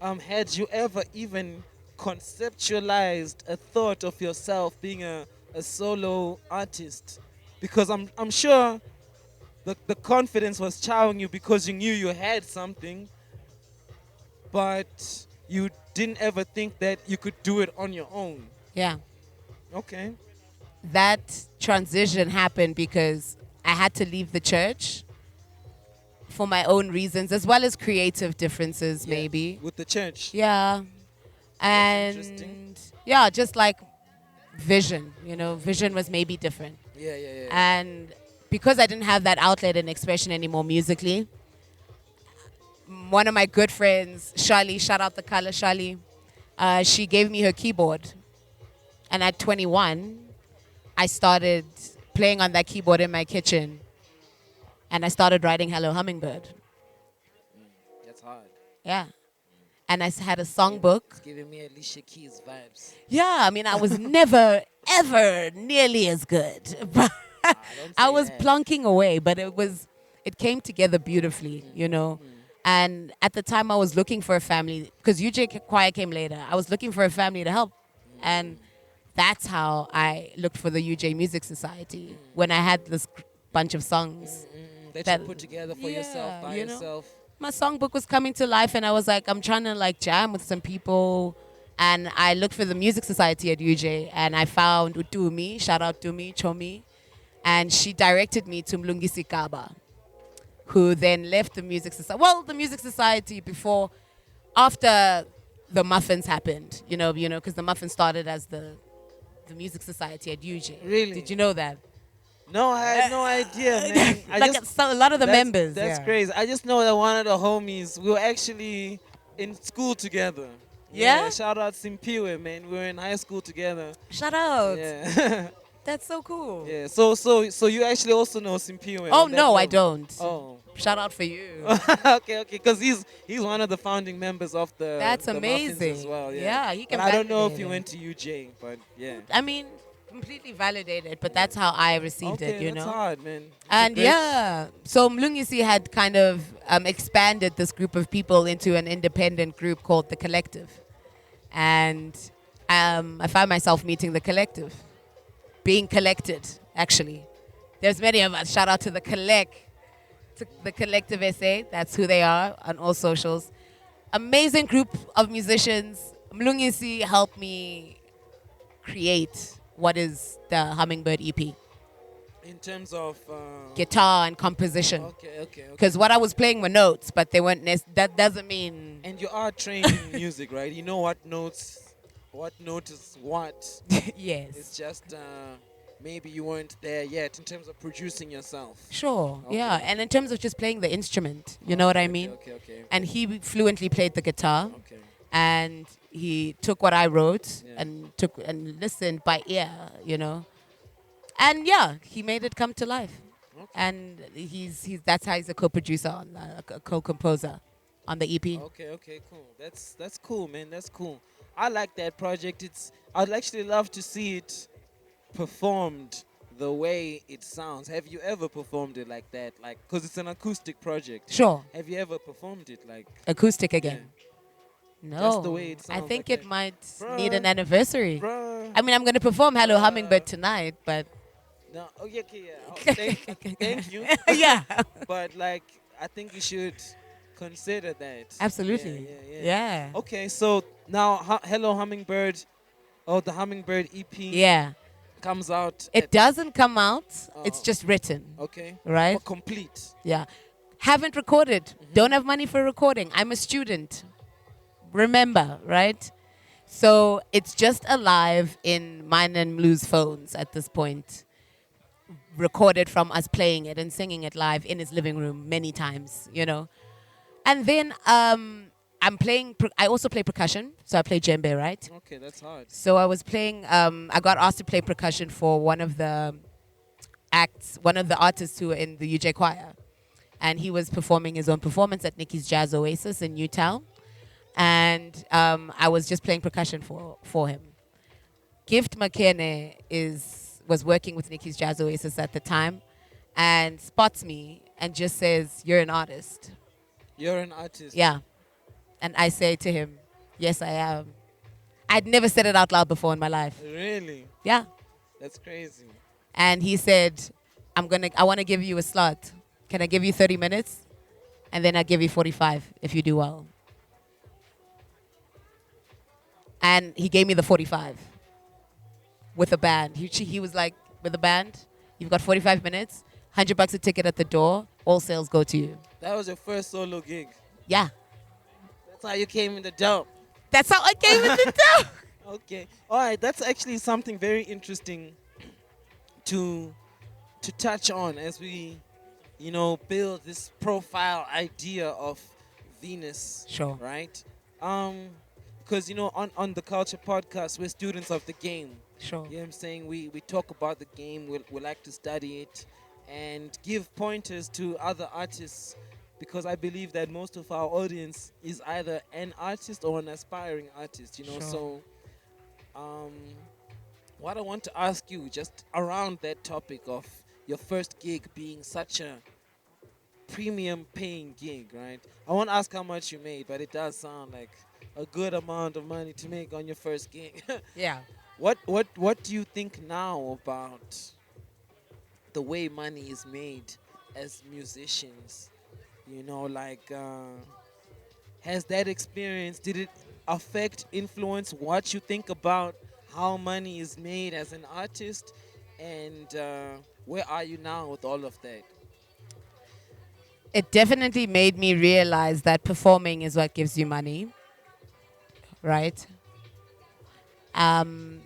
had you ever even conceptualized a thought of yourself being a solo artist? Because I'm sure the confidence was chowing you because you knew you had something, but you didn't ever think that you could do it on your own. Yeah. Okay. That transition happened because I had to leave the church for my own reasons as well as creative differences Yeah, maybe. with the church. Yeah. And interesting. yeah, just like vision, you know, vision was maybe different. Yeah. And because I didn't have that outlet and expression anymore musically, one of my good friends, Shali, shout out the color Shali, she gave me her keyboard. And at 21, I started playing on that keyboard in my kitchen. And I started writing Hello Hummingbird. That's hard. Yeah. And I had a songbook. It's giving me Alicia Keys vibes. Yeah, I mean, I was never, ever nearly as good. But I was plunking away, but it came together beautifully, you know. And at the time I was looking for a family, because UJ Choir came later. I was looking for a family to help. And that's how I looked for the UJ Music Society, when I had this bunch of songs. That you put together for yourself, by you know, yourself. my songbook was coming to life and I was like, I'm trying to like jam with some people. And I looked for the Music Society at UJ and I found Utumi, shout out Tumi, Chomi. And she directed me to Mlungisi Kaba, who then left the Music Society. Well, the Music Society after the muffins happened. Because the muffins started as the music society at UJ. Really? Did you know that? No, I had no idea, man. I Like just a lot of the members. that's Yeah. crazy. I just know that one of the homies, we were actually in school together. Yeah? Shout out Simpiwe, man. We were in high school together. Shout out. Yeah. That's so cool. Yeah. So you actually also know Simpiwe. Oh on that no, I level? don't. Oh. Shout out for you. Okay. Because he's one of the founding members of That's the Muffins amazing. as well. Yeah, he can But I don't know if validate you it. went to UJ, but yeah. I mean, completely validated, but that's how I received Okay, it, you that's know. hard, man. That's a And great- yeah, so Mlungisi had kind of expanded this group of people into an independent group called the Collective. And I found myself meeting the Collective, being collected, actually. There's many of us. Shout out to the Collective SA. That's who they are on all socials. Amazing group of musicians. Mlungisi helped me create what is the Hummingbird EP. in terms of Guitar and composition. Okay. Because what I was playing were notes, but they weren't. That doesn't mean. And you are trained in music, right? You know what note is what. Yes. It's just maybe you weren't there yet in terms of producing yourself. Sure. Okay. Yeah. And in terms of just playing the instrument, you know what I mean? Okay. And he fluently played the guitar, Okay. and he took what I wrote Yeah. and listened by ear, you know. And yeah, he made it come to life. Okay. And he's that's how he's a co-producer on a co-composer on the EP. Okay, cool. That's cool, man. That's cool. I like that project. I'd actually love to see it performed the way it sounds. Have you ever performed it like that? Like, cause it's an acoustic project. Sure. Have you ever performed it like? Acoustic again. No. Just the way it I sounds think like it that. might Bruh. need an anniversary. Bruh. I mean, I'm going to perform Hello Hummingbird tonight, but No. Oh yeah. Oh, thank you. yeah. But like, I think you should consider that. Absolutely. Yeah. Okay, so now Hello Hummingbird, the Hummingbird EP Yeah. comes out. It doesn't come out. It's Oh. just written, Okay. right? But complete. Yeah. Haven't recorded. Mm-hmm. Don't have money for recording. I'm a student. Remember, right? So it's just alive in mine and Blue's phones at this point. Recorded from us playing it and singing it live in his living room many times, you know. And then I'm playing. I also play percussion, so I play djembe, right? Okay, that's hard. So I was playing. I got asked to play percussion for one of the artists who were in the UJ choir, and he was performing his own performance at Nikki's Jazz Oasis in Newtown, and I was just playing percussion for him. Gift Makene was working with Nikki's Jazz Oasis at the time, and spots me and just says, "You're an artist." You're an artist. Yeah. And I say to him, "Yes, I am." I'd never said it out loud before in my life. Really? Yeah. That's crazy. And he said, I want to give you a slot. Can I give you 30 minutes? And then I'll give you 45 if you do well. And he gave me the 45 with a band. He was like, with a band, you've got 45 minutes, $100 a ticket at the door, all sales go to you. That was your first solo gig. Yeah. That's how you came in the dope. That's how I came in the door. Okay. All right. That's actually something very interesting to touch on as we, build this profile idea of Veenus. Sure. Right. Because on the Culture Podcast, we're students of the game. Sure. You know what I'm saying? We talk about the game. We like to study it and give pointers to other artists, because I believe that most of our audience is either an artist or an aspiring artist, Sure. So what I want to ask you, just around that topic of your first gig being such a premium paying gig, right? I won't ask how much you made, but it does sound like a good amount of money to make on your first gig. Yeah. What do you think now about the way money is made as musicians? Has that experience, did it affect, influence what you think about how money is made as an artist? And where are you now with all of that? It definitely made me realize that performing is what gives you money. right? Um,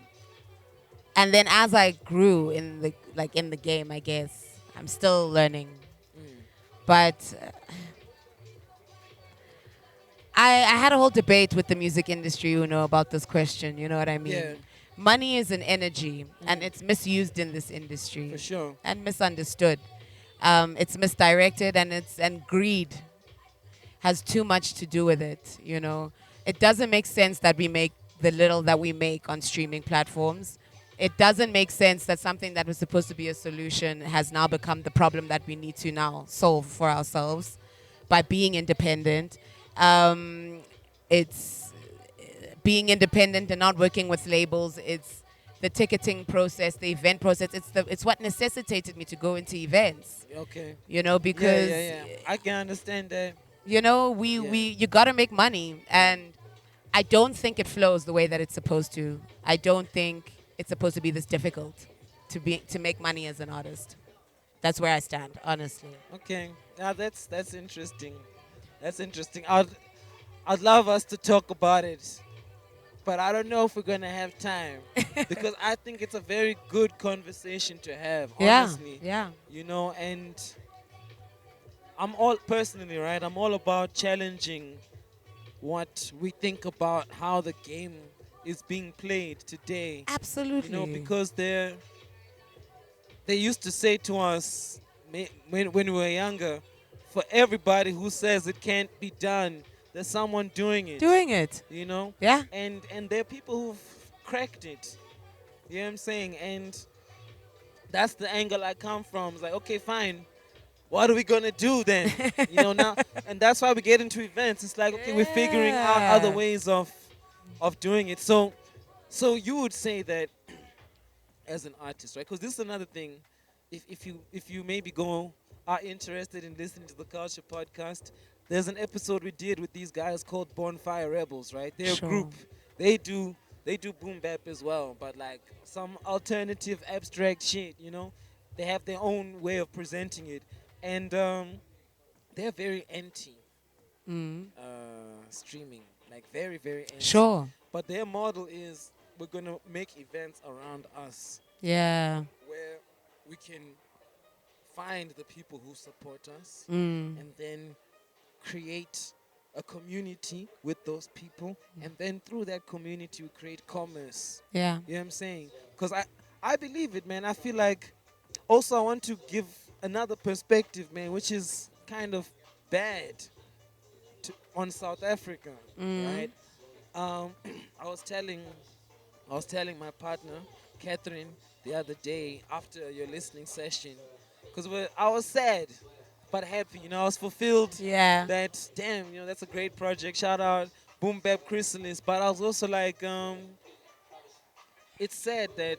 and then as I grew in the game, I guess I'm still learning, Mm. but I had a whole debate with the music industry, about this question. You know what I Yeah. mean? Money is an energy, and Mm. it's misused in this For industry sure. and misunderstood. It's misdirected, and greed has too much to do with it. It doesn't make sense that we make the little that we make on streaming platforms. It doesn't make sense that something that was supposed to be a solution has now become the problem that we need to now solve for ourselves by being independent. Um, it's being independent and not working with labels. It's the ticketing process, the event process. It's what necessitated me to go into events. Okay. Yeah, yeah, Because yeah. I can understand that. we Yeah. you got to make money, and I don't think it flows the way that it's supposed to. I don't think it's supposed to be this difficult to make money as an artist. That's where I stand, honestly. Okay. Now that's interesting. That's interesting. I'd love us to talk about it, but I don't know if we're gonna have time because I think it's a very good conversation to have. Yeah, Honestly, yeah. and I'm all personally right. I'm all about challenging what we think about how the game is being played today. Absolutely. Because they used to say to us when we were younger, for everybody who says it can't be done, there's someone doing it. Doing it. You know, Yeah. and there are people who've cracked it. You know what I'm saying? And that's the angle I come from. It's like, okay, fine. What are we gonna do then? Now, and that's why we get into events. It's like, okay, we're figuring out other Yeah. ways of doing it. So you would say that as an artist, right? Because this is another thing. If you maybe are interested in listening to the Culture Podcast, there's an episode we did with these guys called Bonfire Rebels, right? They're a Sure. group. They do boom bap as well, but like some alternative abstract shit. They have their own way of presenting it, and they're very anti Mm. streaming, like very very anti. Sure. But their model is we're gonna make events around us Yeah. where we can find the people who support us Mm. and then create a community with those people, and then through that community we create commerce. Yeah. You know what I'm saying? Because I believe it, man. I feel like also I want to give another perspective, man, which is kind of bad on South Africa, Mm. right? um, I was telling my partner Catherine the other day after your listening session, because I was sad but happy. I was fulfilled Yeah. that damn, that's a great project. Shout out Boombap Chrysallis. But I was also like, it's sad that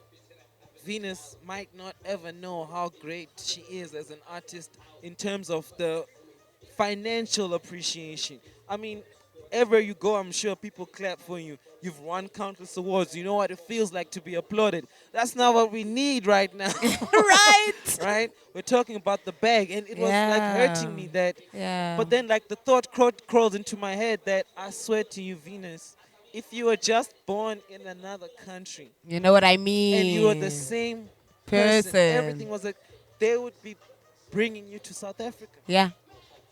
Venus might not ever know how great she is as an artist in terms of the financial appreciation. I mean, everywhere you go, I'm sure people clap for you. You've won countless awards. You know what it feels like to be applauded. That's not what we need right now. Right. Right? We're talking about the bag. And it was like Yeah. hurting me that. Yeah. But then, like, the thought crawled into my head that I swear to you, Venus, if you were just born in another country You know what I and you were the mean? same person, everything Person. was like, they would be bringing you to South Africa. Yeah.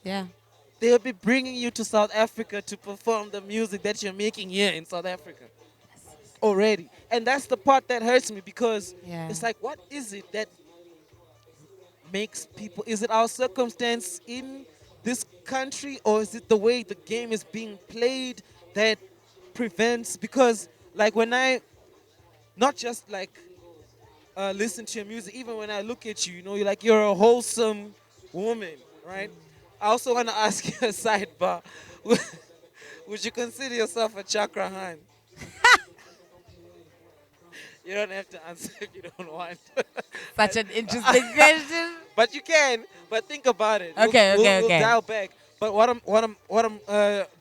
Yeah. They'll be bringing you to South Africa to perform the music that you're making here in South Africa already. And that's the part that hurts me because Yeah. it's like, what is it that makes people, is it our circumstance in this country, or is it the way the game is being played that prevents? Because, like, when I, not just like listen to your music, even when I look at you, you're a wholesome woman, right? I also want to ask you a sidebar. Would you consider yourself a chakra han? You don't have to answer if you don't want. Such an interesting question. But you can. But think about it. We'll, Okay, we'll, okay, we'll okay. dial back. But what I'm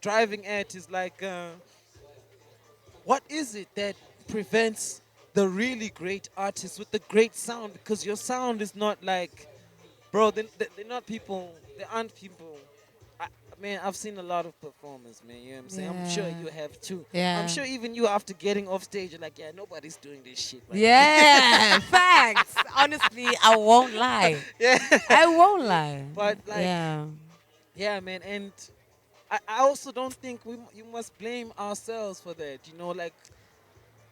driving at is like, what is it that prevents the really great artists with the great sound? Because your sound is not like, bro. They're not people. They aren't people. man, I've seen a lot of performers, man. You know what I'm saying? I'm sure Yeah. you have too. I'm Yeah. sure even you, after getting off stage, you're like, yeah, nobody's doing this shit right Yeah. Facts. Honestly, I won't lie. now. Yeah. I won't lie. But like, Yeah. yeah, man, and I also don't think you must blame ourselves for that. You know, like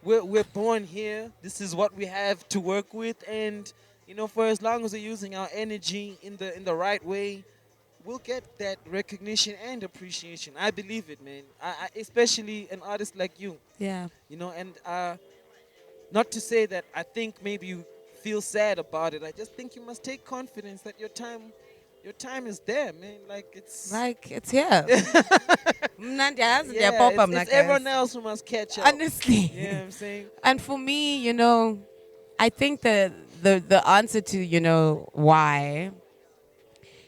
we're born here. This is what we have to work with, and you know, for as long as we're using our energy in the right way, we'll get that recognition and appreciation. I believe it, man. Especially an artist like you. Yeah. You know, and not to say that I think maybe you feel sad about it. I just think you must take confidence that your time is there, man. Like it's Like it's here. Mnandi yazi yeah, ndiyapopha mna it's guys. everyone else who must catch up. Honestly. You know what I'm saying? And for me, I think the answer to, why,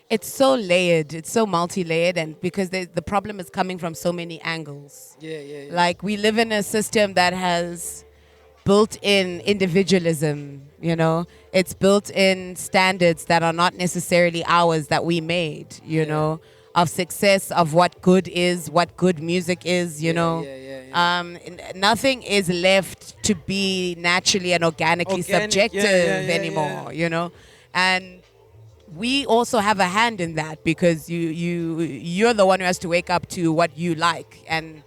it's so layered, it's so multi-layered, and because the problem is coming from so many angles. Yeah, yeah, yeah. Like we live in a system that has built in individualism, it's built in standards that are not necessarily ours that we made, of success, of what good is, what good music is, nothing is left to be naturally and organically Organic, subjective yeah, anymore, and we also have a hand in that because you're the one who has to wake up to what you like and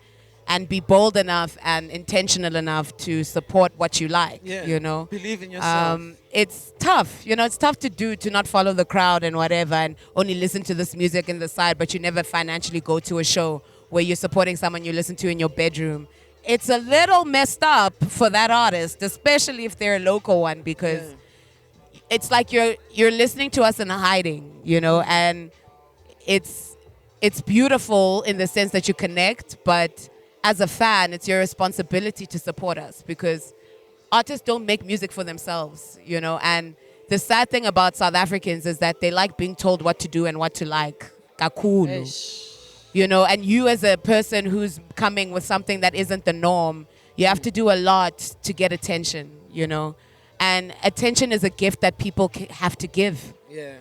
be bold enough and intentional enough to support what you like. Yeah. Believe in yourself. It's tough. It's tough to not follow the crowd and whatever and only listen to this music in the side, but you never financially go to a show where you're supporting someone you listen to in your bedroom. It's a little messed up for that artist, especially if they're a local one, because it's like you're listening to us in hiding, and it's beautiful in the sense that you connect, but as a fan, it's your responsibility to support us because artists don't make music for themselves, and the sad thing about South Africans is that they like being told what to do and what to like. Kakulu. And you as a person who's coming with something that isn't the norm, you have to do a lot to get attention, and attention is a gift that people have to give. Yeah.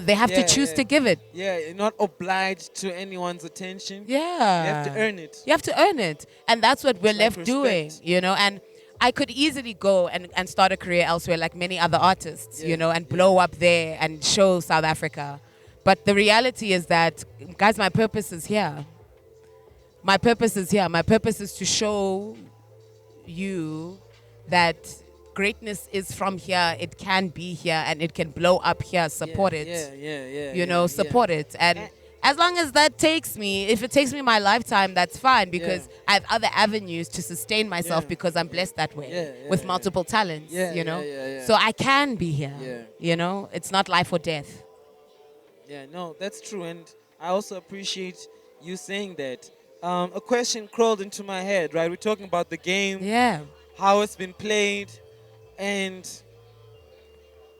They have to choose to give it. Yeah, you're not obliged to anyone's attention. Yeah. You have to earn it. You have to earn it. And that's what we're left respect. doing, and I could easily go and start a career elsewhere like many other artists, and blow up there and show South Africa. But the reality is that, guys, my purpose is here. My purpose is here. My purpose is to show you that greatness is from here. It can be here and it can blow up here. Support it. Support it. And as long as that takes me, if it takes me my lifetime, that's fine because I have other avenues to sustain myself because I'm blessed that way with multiple talents, So I can be here, It's not life or death. Yeah, no, that's true. And I also appreciate you saying that. A question crawled into my head, right? We're talking about the game, how it's been played, and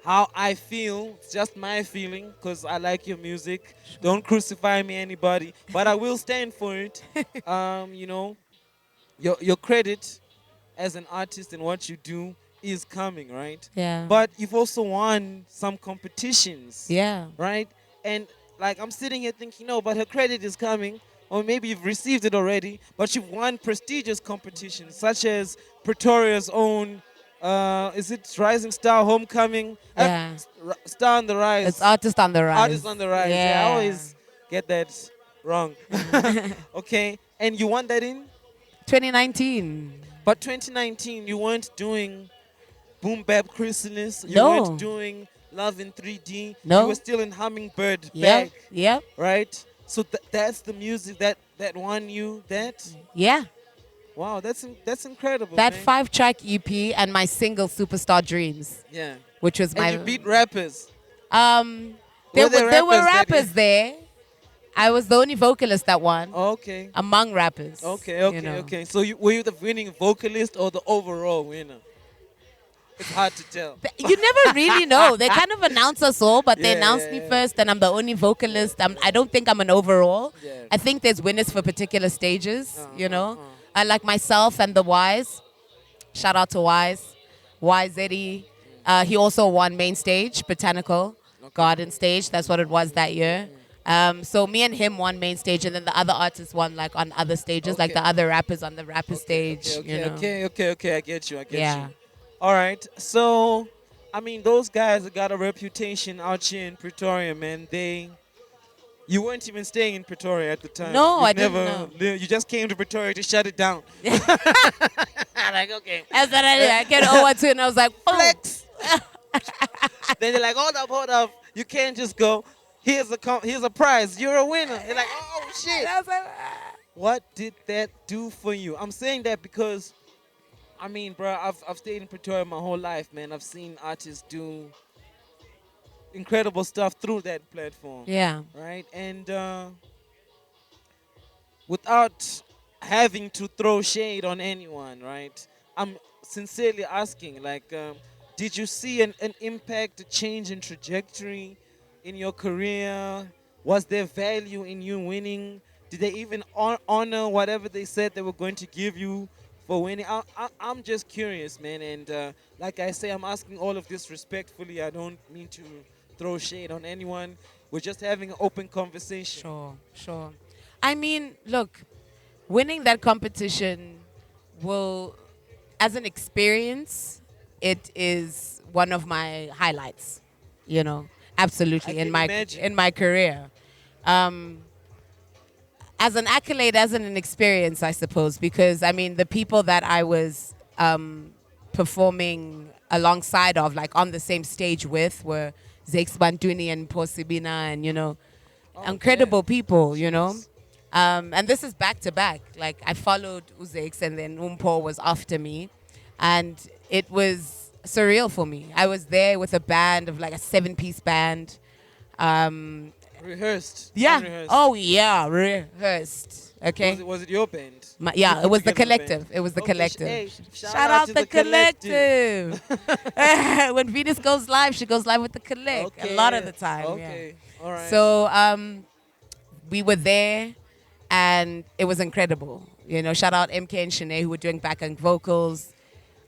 how I feel. It's just my feeling because I like your music. Don't crucify me, anybody, but I will stand for it. Your credit as an artist and what you do is coming, right? Yeah. But you've also won some competitions. Yeah. Right? And like I'm sitting here thinking, no, but her credit is coming. Or maybe you've received it already, but you've won prestigious competitions such as Pretoria's own, is it Rising Star Homecoming? Yeah. Star on the Rise. It's Artist on the Rise. Artist on the Rise. Yeah, I always get that wrong. Okay. And you won that in? 2019. But 2019, you weren't doing Boombap Chrysallis. You No. weren't doing Love in 3D. No. You were still in Hummingbird Yep. Bag. Yep. Right? So that's the music that won you that? Yeah. Wow, that's incredible. That man. 5-track EP and my single Superstar Dreams. Yeah. Which was my. And you beat rappers. There were rappers there. I was the only vocalist that won. Okay. Among rappers. Okay. Okay. So were you the winning vocalist or the overall winner? It's hard to tell. You never really know. They kind of announce us all, but they announced me first, and I'm the only vocalist. I don't think I'm an overall. Yeah. I think there's winners for particular stages, like myself and the Wise. Shout out to Wise. Wise Eddie. He also won main stage, Botanical Garden stage. That's what it was that year. So me and him won main stage, and then the other artists won like on other stages, like Okay. the other rappers on the rapper Okay, stage. okay. I get you. I get Yeah. you. All right. So, I mean, those guys got a reputation out here in Pretoria, man. You weren't even staying in Pretoria at the time. No, I You've didn't never, know. you just came to Pretoria to shut it down. Like, okay, As that I get over to, and I was like, boom. flex. Then they're like, hold up. You can't just go. Here's a prize. You're a winner. You're like, oh shit. And I was like, ah. What did that do for you? I'm saying that because, I mean, bro, I've stayed in Pretoria my whole life, man. I've seen artists do incredible stuff through that platform, Yeah. right? And without having to throw shade on anyone, right? I'm sincerely asking, like, did you see an impact, a change in trajectory in your career? Was there value in you winning? Did they even honor whatever they said they were going to give you for winning? I'm just curious, man. And like I say, I'm asking all of this respectfully. I don't mean to throw shade on anyone. We're just having an open conversation. Sure, sure. I mean, look, winning that competition will, as an experience, it is one of my highlights. You know, I absolutely can imagine. in my career. Um, as an accolade, as an experience, I suppose, because I mean, the people that I was performing alongside of, like on the same stage with, were Zakes Bantuni and Posibina, and Oh, incredible damn. people, Jeez. and this is back to back. Like I followed Uzakes, and then Umpo was after me, and it was surreal for me. I was there with a band of like a 7-piece band. Um, Rehearsed. yeah. Unrehearsed. Oh yeah, rehearsed. Okay. Was it your band? Yeah, You it put was the together band? collective. It was the Okay, collective. hey, Shout out the collective. When Veenus goes live, she goes live with the collect Okay. a lot of the time. Okay. All Yeah. right. So we were there, and it was incredible. Shout out MK and Shanae, who were doing backing vocals.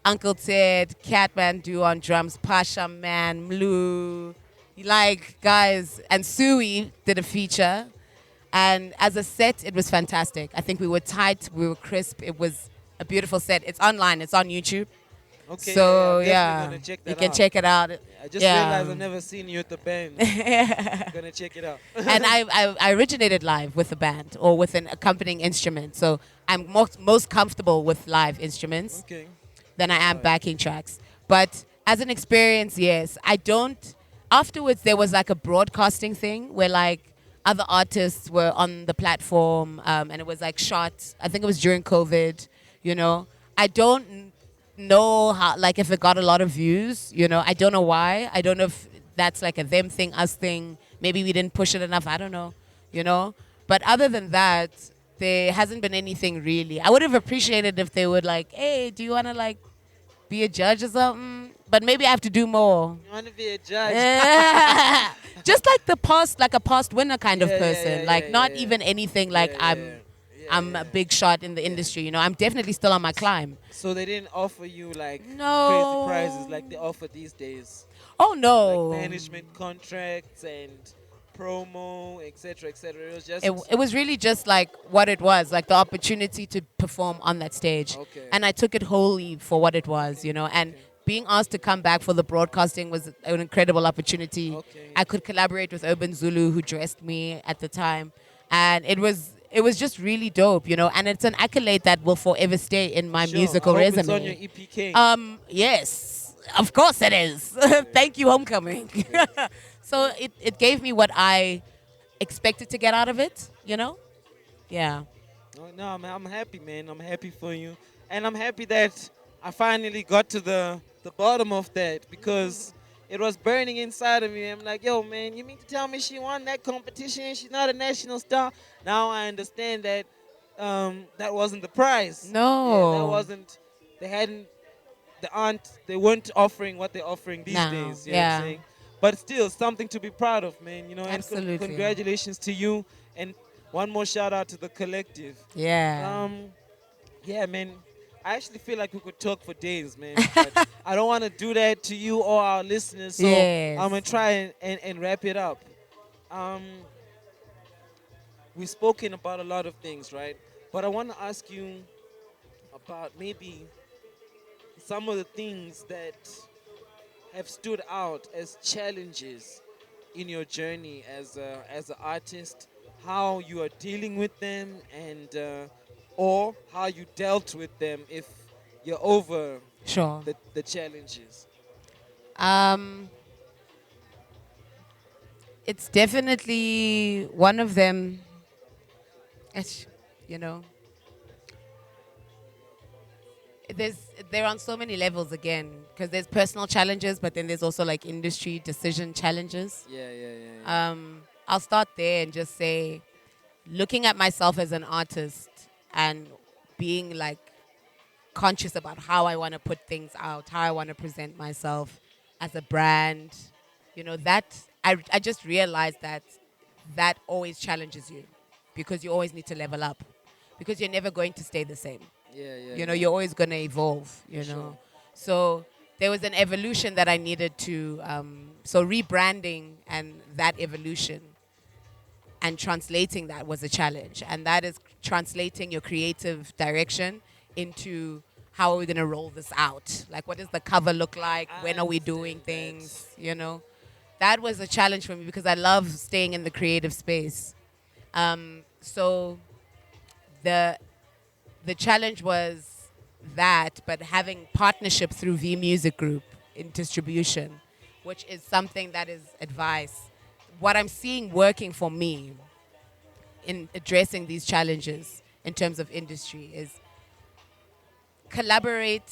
Uncle Ted, Catman Do on drums, Pasha Man, Mlu, like guys, and Sui did a feature. And as a set, it was fantastic. I think we were tight, we were crisp. It was a beautiful set. It's online, it's on YouTube. Okay. So I'm definitely gonna check that you can out. check it out. I just realized I've never seen you at the band. Gonna check it out. And I originated live with a band or with an accompanying instrument. So I'm most comfortable with live instruments Okay. than I am backing tracks. But as an experience, yes, I don't. Afterwards, there was like a broadcasting thing where like other artists were on the platform, and it was like shot. I think it was during COVID. I don't know how, like, if it got a lot of views. I don't know why. I don't know if that's like a them thing, us thing. Maybe we didn't push it enough. I don't know. But other than that, there hasn't been anything really. I would have appreciated if they would like, hey, do you want to like be a judge or something? But maybe I have to do more. You want to be a judge? Just like a past winner kind of Yeah, yeah, person. yeah, like yeah, not yeah. even anything like Yeah, yeah, I'm yeah. a big shot in the industry. I'm definitely still on my climb. So they didn't offer you like No. crazy prizes like they offer these days, Oh no. like management contracts and promo, etc., etc. It was just It was really just like what it was, like the opportunity to perform on that stage. Okay. And I took it wholly for what it was, and being asked to come back for the broadcasting was an incredible opportunity. Okay. I could collaborate with Urban Zulu, who dressed me at the time. And it was just really dope, and it's an accolade that will forever stay in my Sure. musical I hope resume. It's on your EPK. Yes, of course it is. Thank you, Homecoming. So it gave me what I expected to get out of it, Yeah. No, I'm happy, man. I'm happy for you, and I'm happy that I finally got to the bottom of that because it was burning inside of me. I'm like, yo, man, you mean to tell me she won that competition? She's not a national star. Now I understand that that wasn't the prize. No. Yeah, that wasn't. They hadn't. They weren't offering what they're offering these No, days. You know what yeah. I'm saying? But still, something to be proud of, man. And Absolutely. congratulations to you. And one more shout out to the collective. Yeah. Yeah, man. I actually feel like we could talk for days, man. But I don't want to do that to you or our listeners. So Yes. I'm gonna try and wrap it up. we've spoken about a lot of things, right? But I want to ask you about maybe some of the things that have stood out as challenges in your journey as an artist, how you are dealing with them, and or how you dealt with them if you're over Sure. the challenges. Um, it's definitely one of them. It's, you know, there's they're on so many levels again because there's personal challenges, but then there's also like industry decision challenges. Yeah, yeah, yeah, yeah. I'll start there and just say, looking at myself as an artist and being like conscious about how I want to put things out, how I want to present myself as a brand. That I just realized that that always challenges you because you always need to level up because you're never going to stay the same. Yeah, yeah, You're yeah. always going to evolve, For sure. So there was an evolution that I needed to, so rebranding and that evolution and translating that was a challenge. And that is translating your creative direction into how are we going to roll this out? Like, what does the cover look like? I When are we doing understand that. things? That was a challenge for me because I love staying in the creative space. So the the challenge was that, but having partnership through V Music Group in distribution, which is something that is advice. What I'm seeing working for me in addressing these challenges in terms of industry is collaborate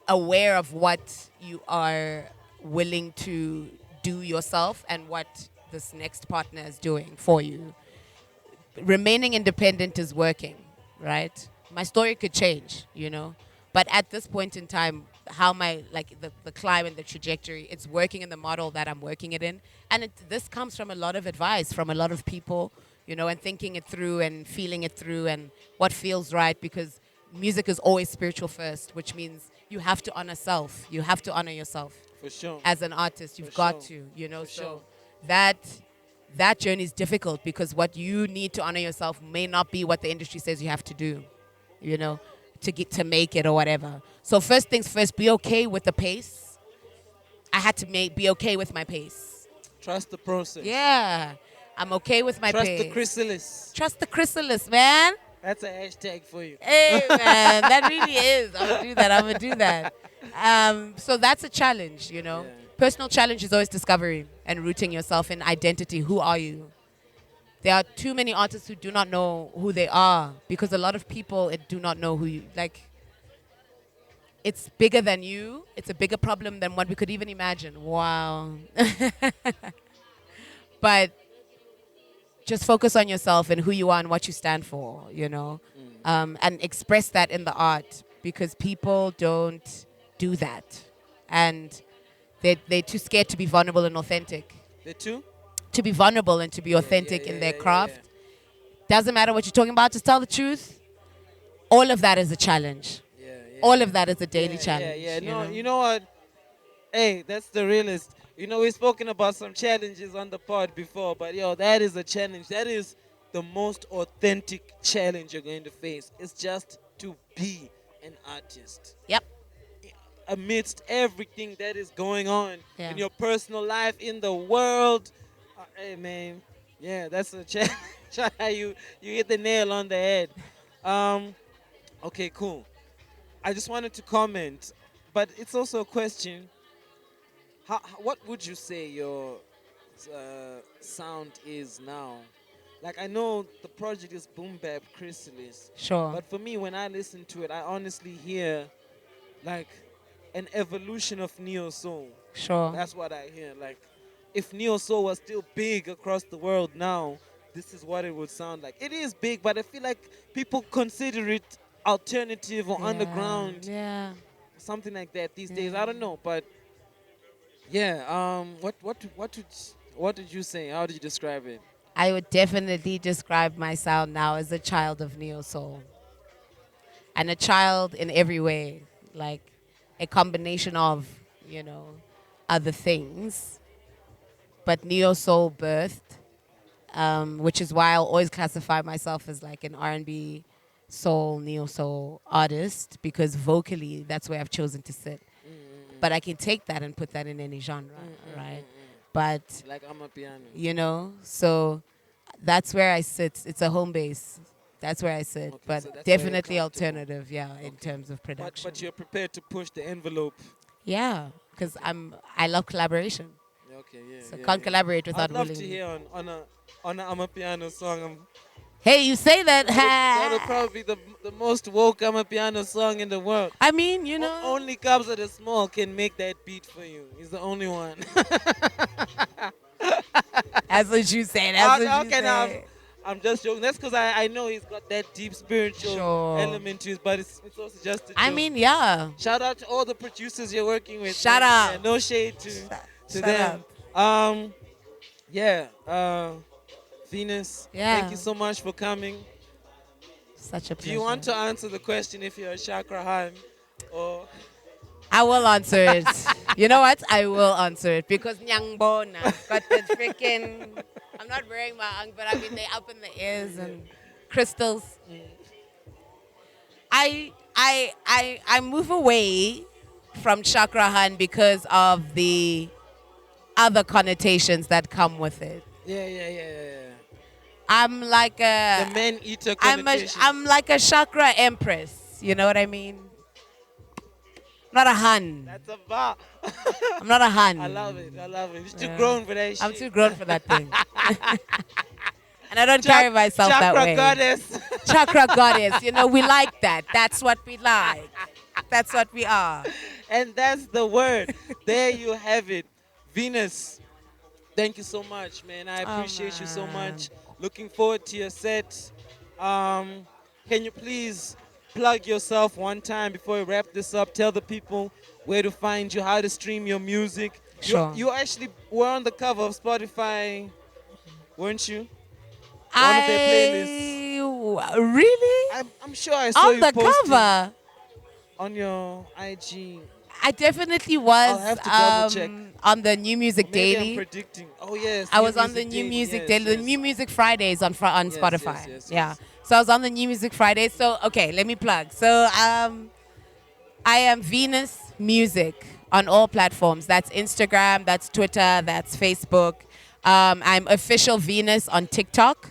aware of what you are willing to do yourself and what this next partner is doing for you. Remaining independent is working, right? My story could change. But at this point in time, how my like the climb and the trajectory, it's working in the model that I'm working it in. And this comes from a lot of advice from a lot of people, and thinking it through and feeling it through and what feels right because music is always spiritual first, which means you have to honor self. You have to honor yourself For sure. as an artist. For You've got sure. to. For So sure. that that journey is difficult because what you need to honor yourself may not be what the industry says you have to do, you know, to make it or whatever. So first things first, be okay with the pace. I had to be okay with my pace. Trust the process. Yeah, I'm okay with my Trust the pace. chrysalis. Trust the chrysalis, man. That's a hashtag for you. Hey, man, that really is. I'm gonna do that. I'm gonna do that. So that's a challenge. Yeah. Personal challenge is always discovery and rooting yourself in identity. Who are you? There are too many artists who do not know who they are because a lot of people do not know who you like. It's bigger than you. It's a bigger problem than what we could even imagine. Wow. But just focus on yourself and who you are and what you stand for, and express that in the art because people don't do that. And they're too scared to be vulnerable and authentic. The two? To be vulnerable and to be Yeah, yeah, authentic yeah, in their yeah, yeah, craft. Doesn't matter what you're talking about, just tell the truth. All of that is a challenge. yeah. Yeah, yeah, All yeah. of that is a daily Yeah, yeah, challenge. yeah. You No, know? you know what? Hey, that's the realist. We've spoken about some challenges on the pod before, but yo, that is a challenge. That is the most authentic challenge you're going to face. It's just to be an artist Yep. amidst everything that is going on Yeah. in your personal life, in the world. Hey, man, yeah, that's a challenge. you hit the nail on the head. Um, okay, cool. I just wanted to comment, but it's also a question. What would you say your sound is now? Like, I know the project is Boombap Chrysallis, Sure. but for me, when I listen to it, I honestly hear like an evolution of neo soul. Sure. That's what I hear. Like, if neo soul was still big across the world now, this is what it would sound like. It is big, but I feel like people consider it alternative or Yeah. underground, Yeah. something like that these Yeah. days. I don't know, but yeah. What did you say? How did you describe it? I would definitely describe my sound now as a child of neo soul, and a child in every way, like a combination of you know other things, but neo soul birthed which is why I'll always classify myself as like an R&B, soul, neo soul artist because vocally that's where I've chosen to sit. But I can take that and put that in any genre, right? But Like I'm a piano. so that's where I sit. It's a home base. That's where I sit, Okay, but so that's where you're definitely comfortable. alternative, yeah, in Okay. terms of production. But you're prepared to push the envelope. Yeah, because I love collaboration, Okay, yeah, so yeah, can't yeah. collaborate without I'd love to willing. hear on a I'm a piano song. Hey, you say that? That'll probably be the most woke I'm a piano song in the world. I mean, Only Kabza the Small can make that beat for you. He's the only one. that's what you say. That's what you Okay, now say. I'm just joking. That's because I know he's got that deep spiritual Sure. element to it, but it's also just a joke. I mean, yeah. Shout out to all the producers you're working with. Shut man. up. Yeah, no shade to Shut them. up. Yeah. Venus, thank you Yeah. so much for coming. Such a Do you pleasure. want to answer the question if you're a chakra han, or I will answer it. You know what? I will answer it because Nyang Bona got the freaking. I'm not wearing my ang, but I mean they up in the ears and crystals. I move away from chakra han because of the other connotations that come with it. yeah. I'm like a The man eater I'm a connotation. I'm like a chakra empress. You know what I mean? I'm not a han. That's a bar. I'm not a han. I love it. You're too Yeah. grown for that shit. I'm too grown for that thing. And I don't carry myself that Chakra way. goddess. Chakra goddess. We like that. That's what we like. That's what we are. And that's the word. There you have it. Venus, thank you so much, man. I appreciate you so man. much. Looking forward to your set. Can you please plug yourself one time before we wrap this up? Tell the people where to find you, how to stream your music. Sure. You actually were on the cover of Spotify, weren't you? One of their playlists. Really? I'm sure I saw On you the posting cover. on your IG. I definitely was I'll have to double check. on the New Music Maybe Daily. I'm predicting. Oh yes, I New was on the Music New Daily. Music Yes, Daily, the yes. New Music Fridays on Yes, Spotify. yes. Yeah. So I was on the New Music Fridays. So okay, let me plug. So I am Venus Music on all platforms. That's Instagram, that's Twitter, that's Facebook. I'm official Venus on TikTok.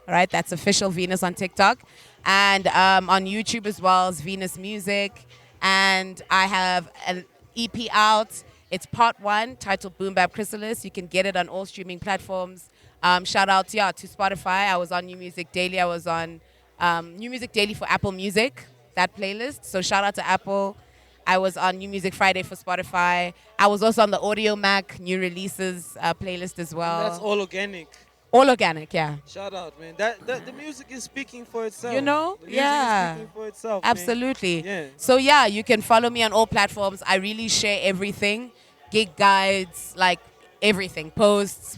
All right, that's official Venus on TikTok, and on YouTube as well as Venus Music. And I have an EP out. It's part one, titled Boombap Chrysallis. You can get it on all streaming platforms. Shout out to Spotify. I was on New Music Daily. I was on New Music Daily for Apple Music, that playlist. So shout out to Apple. I was on New Music Friday for Spotify. I was also on the Audio Mac new releases playlist as well. That's all organic. All organic, yeah. Shout out, man. The music is speaking for itself. You know? The music Yeah. is speaking for itself. Man. Absolutely. Yeah. So yeah, you can follow me on all platforms. I really share everything. Gig guides, like everything. Posts.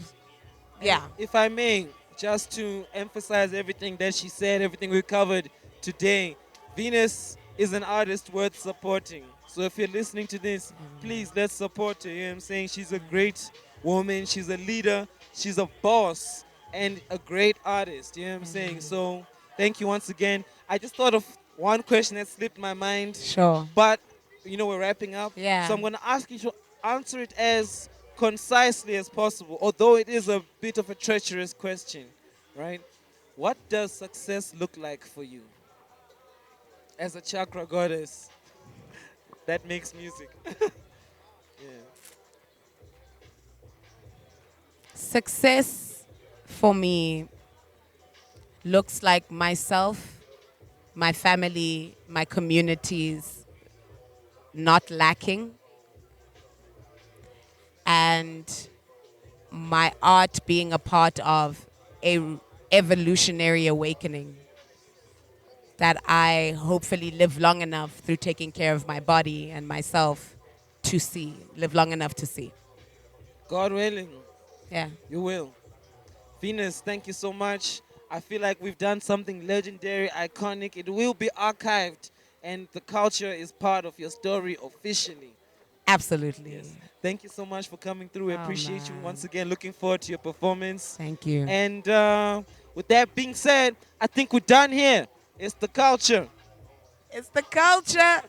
Yeah. If I may, just to emphasize everything that she said, everything we covered today, Venus is an artist worth supporting. So if you're listening to this, please let's support her. You know what I'm saying? She's a great woman. She's a leader. She's a boss and a great artist. You know what I'm saying? So thank you once again. I just thought of one question that slipped my mind. Sure. But, we're wrapping up. Yeah. So I'm going to ask you to answer it as concisely as possible, although it is a bit of a treacherous question, right? What does success look like for you as a chakra goddess that makes music? Yeah. Success for me looks like myself, my family, my communities not lacking, and my art being a part of a evolutionary awakening that I hopefully live long enough through taking care of my body and myself to live long enough to see. God willing, Yeah. you will. Venus, thank you so much. I feel like we've done something legendary, iconic. It will be archived, and the culture is part of your story officially. Absolutely. Yes. Thank you so much for coming through. We Oh appreciate you once man. again. Looking forward to your performance. Thank you. And with that being said, I think we're done here. It's the culture. It's the culture.